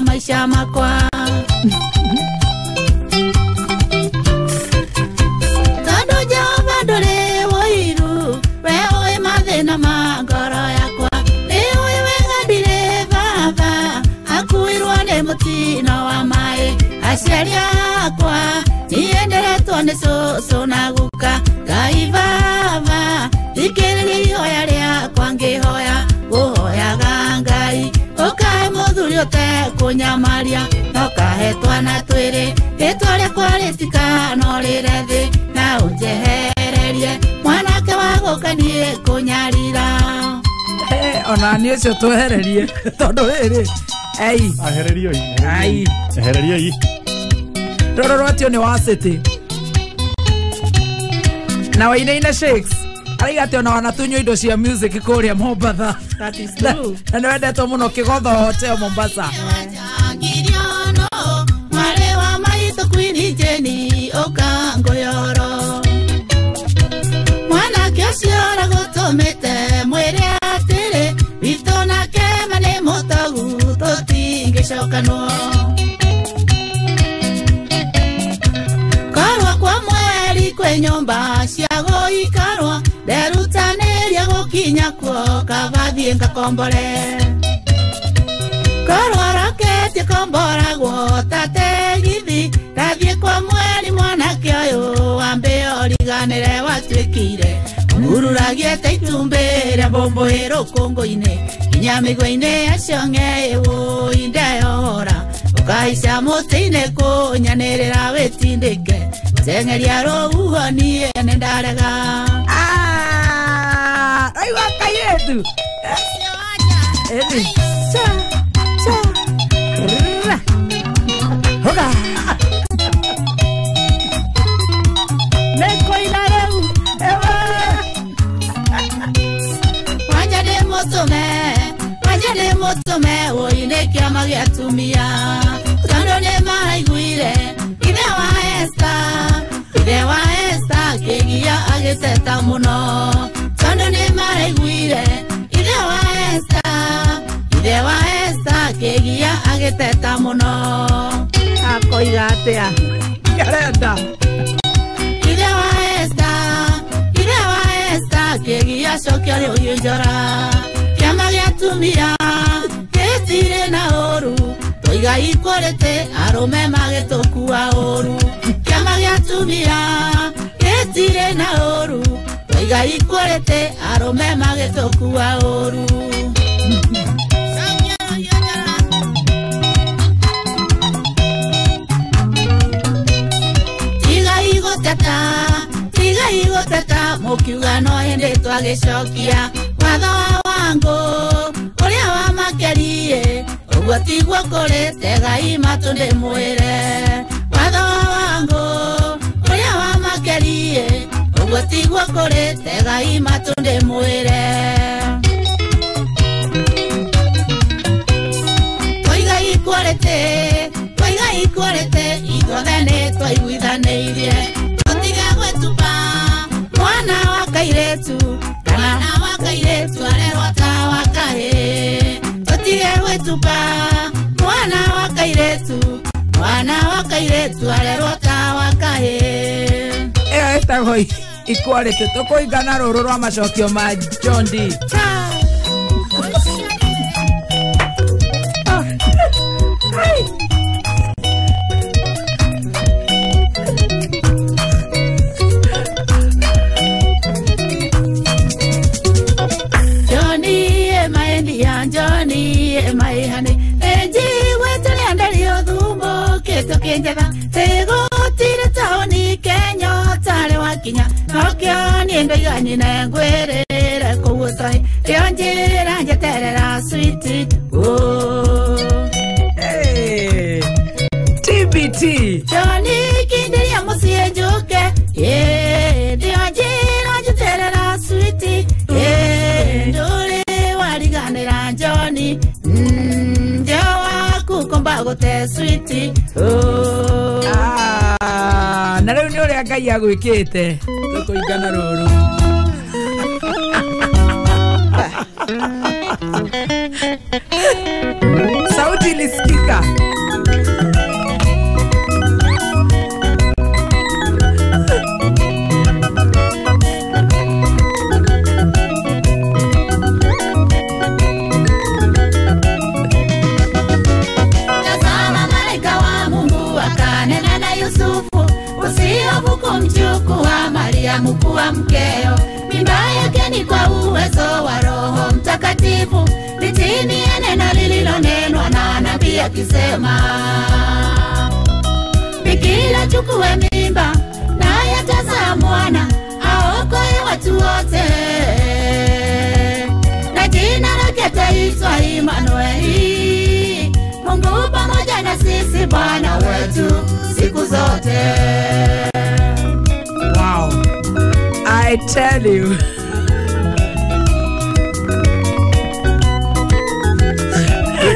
Speaker 1: maisha makwa tondũ Jehova ndũrĩ ũiru we ũĩ mathĩna ma ngoro yakwa nĩ ũĩ wega ndirĩ baba akuirwo nĩ mũtino wa maĩ aciari akwa niĩ nderetwo nĩ cũcũ na guka Ngai baba thikĩrĩria ihoya rĩakwa ngĩhoya ũhoyaga Ngai ũkahe mũthuri ũtekũnyamaria no kahe twana twĩrĩ rĩtwa rĩakwa rĩtikanũrĩre thĩ na ũnjehererie mwanake wa gũkanie kũnyarira
Speaker 3: ona niĩ ũcio twehererie tondũ rĩrĩ
Speaker 2: ehererio
Speaker 3: rũrũ rwatio nĩ wa City na Wainaina Shakes araiga atĩ ona wanatunywo indo cia music kũrĩa Mombasa.
Speaker 1: That is true.
Speaker 3: Na nĩ wendetwo mũno Kĩgotho Hotel Mombasa.
Speaker 1: Mware wa maitũ Queen Jenny Okangũyoro mwanake ũcio ũragũtũmĩte mwĩre atĩrĩ witũ nake ma nĩ mũtagu tũtingĩcokanwo korwo kwa mweri kwĩ nyũmba cia gũikarwo nderutanĩria gũkinya kuo kabathiĩ ngakombore korwo roketie komboragwo tate githi rathie kwa mweri mwanake uyu wambe origanire watwikire ururagie taitumbe ria bombo hero kongo-ine kinya migwa-ine acio ng'eu indeyora ukaisha muti-ine kunyanirira witindike tengeria rohuho nie nindarega
Speaker 3: aigua kayetu hoga neko ilareu
Speaker 1: wajade mutume woine kiama gia tumia tondo ne maraiguire ithe wa Esther kigia agiteta muno tondo ne maraiguire ithe wa Esther kigia agiteta muno
Speaker 3: akoiga atia garenda
Speaker 1: ithe wa Esther kigia cokia rio njora kiama gia tumia ketire na oru toiga ikorete arume magitokua oru kiama gia tumia ketire na oru toiga ikorete arume magitokua oru tiga igoteta mukiuga no hindi twagicokia watho wangu uria wa makerie uguo tiguo kurite gai matunde mwire watho wangu uria wa makerie uguo tiguo kurite gai matunde mwire toiga ikorete ithuothe ni twaiguithaniirie tutiga gwetupa mwana wa kairetu arerwo ta wa kahi tutige gwetupa mwana wa kairetu arerwo ta wa kahi
Speaker 3: iyo itago ikorete tukuigana ruru rwa macokio ma John D.
Speaker 1: Johnny mai hane eji wetele andario thumbo keto kenjega tego tire taoni Kenya tare wakinya nokyo ni ndoigani na ngwerere kugutai rionjira njeterera sweet
Speaker 3: hey TBT
Speaker 1: Johnny kindiria musie njuke rionjira njeterera sweet ndore wariganira Johnny ndewa kukomba gote sweet
Speaker 3: na riu ni uria Ngai agwikite tukuigana ruru sauti ilisikika
Speaker 1: kumchukua Mariamu kuwa mkeo, mimba yake ni kwa uwezo wa Roho Mtakatifu, litini ya neno lililonenwa na nabii akisema, bikira chukue mimba na yatazaa mwana aokoe watu wote, na jina lake ataitwa Imanueli, Mungu pamoja na sisi, Bwana wetu siku zote.
Speaker 3: Wow, I tell you.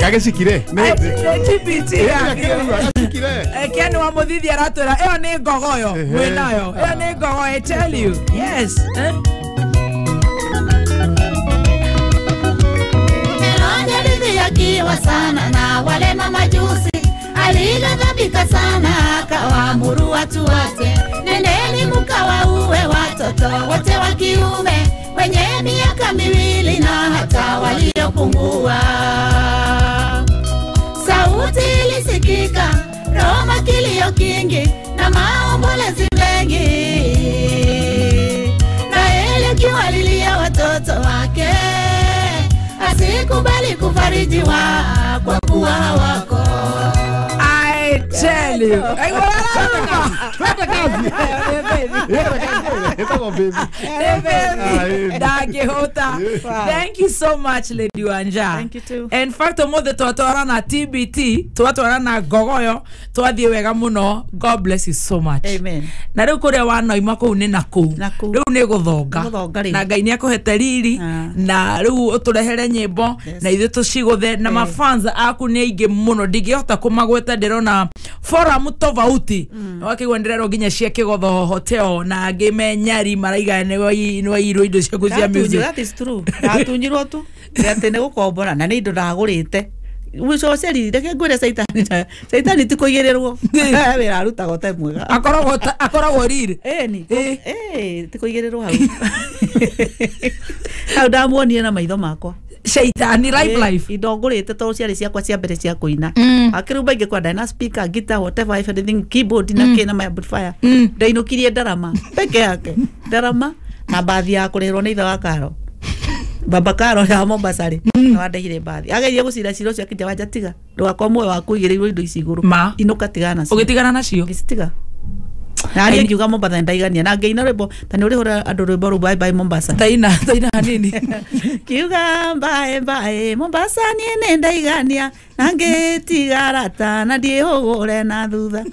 Speaker 2: Kagesikire.
Speaker 3: TBT. Kiani wa muthithia aratwira iyo ni ngogoyo winayo. Iyo ni ngogo, I tell you. Yes.
Speaker 1: Melonja akiwa sana na wale mamajusi, alighadhabika sana akawaamuru watu wote, nendeni mkawaue watoto wote wa kiume wenye miaka 2 na hata waliopungua. Sauti ilisikika mtoto wake, asikubali kufarijiwa kwa kuwa hawako.
Speaker 3: I tell you. Thank you so much, Lady Wanja.
Speaker 1: Thank you too.
Speaker 3: In fact, omothe twatwara na TBT, twatwara na gogoyo, twathie wega muno. God bless you so much.
Speaker 1: Amen.
Speaker 3: Na riu kuria wanoima kuu ni naku. Riu ni guthonga. Na Ngai ni akuhete riri na riu uturehere nyimbo na ithu tuciguthe na mafanza aku ni aingi muno ndingihota kumagweta ndirona forum tofauti wakigwa ndirero nginya cia Kigotho hotel na ngime Nyari maraiga no indo cia kuzia music.
Speaker 1: That is true. Atunyirwo tu ati ne gukombora na ni indo ndagurite wico ceri reke ngwire Saitani tikuigirirwo wira aruta gote mwega
Speaker 3: akoragwo riri
Speaker 1: tikuigirirwo hau ndamuonie na maitho makwa
Speaker 3: Saitani life
Speaker 1: idongurite to ciari ciakwa cia mbere cia kuina akiruba inge kwa dina speaker guitar whatever if anything keyboard na kina my amplifier ndainukirie ndarama peke yake ndarama na baadhi ya kurerwo ni itha wa Karo Baba Karo ya Mombasa ri wandaire baadhi agerie gucira ciro cia kijawanja tiga ndwakwa mwe wa kuigirirwo indo ici iguru inuka tigana cio
Speaker 3: ugitigana nacio
Speaker 1: gicitiga na ari ngiuga Mombasa ndaigania na ngeina rwimbo tani uri hora andu rwimbo ru bye bye Mombasa
Speaker 3: taina hanini
Speaker 1: kiuga bye bye Mombasa ni ndaigania na ngetigarata na ndihugure na thutha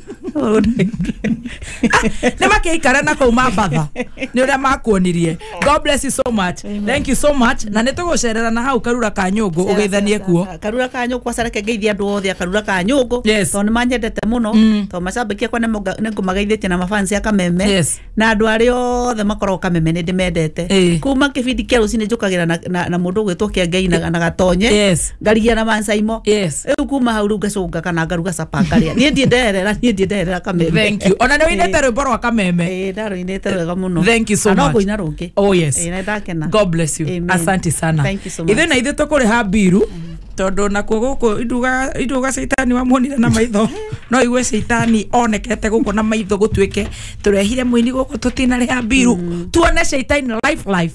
Speaker 3: ne makeikara na kuma batha ni uria makuonirie. God bless you so much. Amen. Thank you so much. Na nitugucerera na hau Karura ka Nyungu ugeithanie kuo
Speaker 1: Karura ka Nyungu acareke ngeithia andu othe Karura ka Nyungu to ni manyendete muno to macambikia kwa ningumageithĩtie na mafansi ya Kameme na andu ari othe makorwo Kameme ni ndimendete kuma kibindi kia rucini njukagira na mundu gwitwo kia Ngai na gatonye ngarigia na mansaimo kuma hau ngacunga kana ngaruga sapakaria ni ndienderera Kameme.
Speaker 3: Thank you. Ona ni inete rwimbo rwa Kameme
Speaker 1: ndaro inete wega muno.
Speaker 3: Thank you so much.
Speaker 1: Kuina rungi.
Speaker 3: Oh yes.
Speaker 1: Ndakena.
Speaker 3: God bless you. Asante sana.
Speaker 1: Thank you so much.
Speaker 3: Ithe na ithe tukuriha biru tondu na guku iduga Saitani wamuonire na maitho no igwe Saitani onekete guku na maitho gutwike turehire mwini guku tutina riha biru tuone Saitani life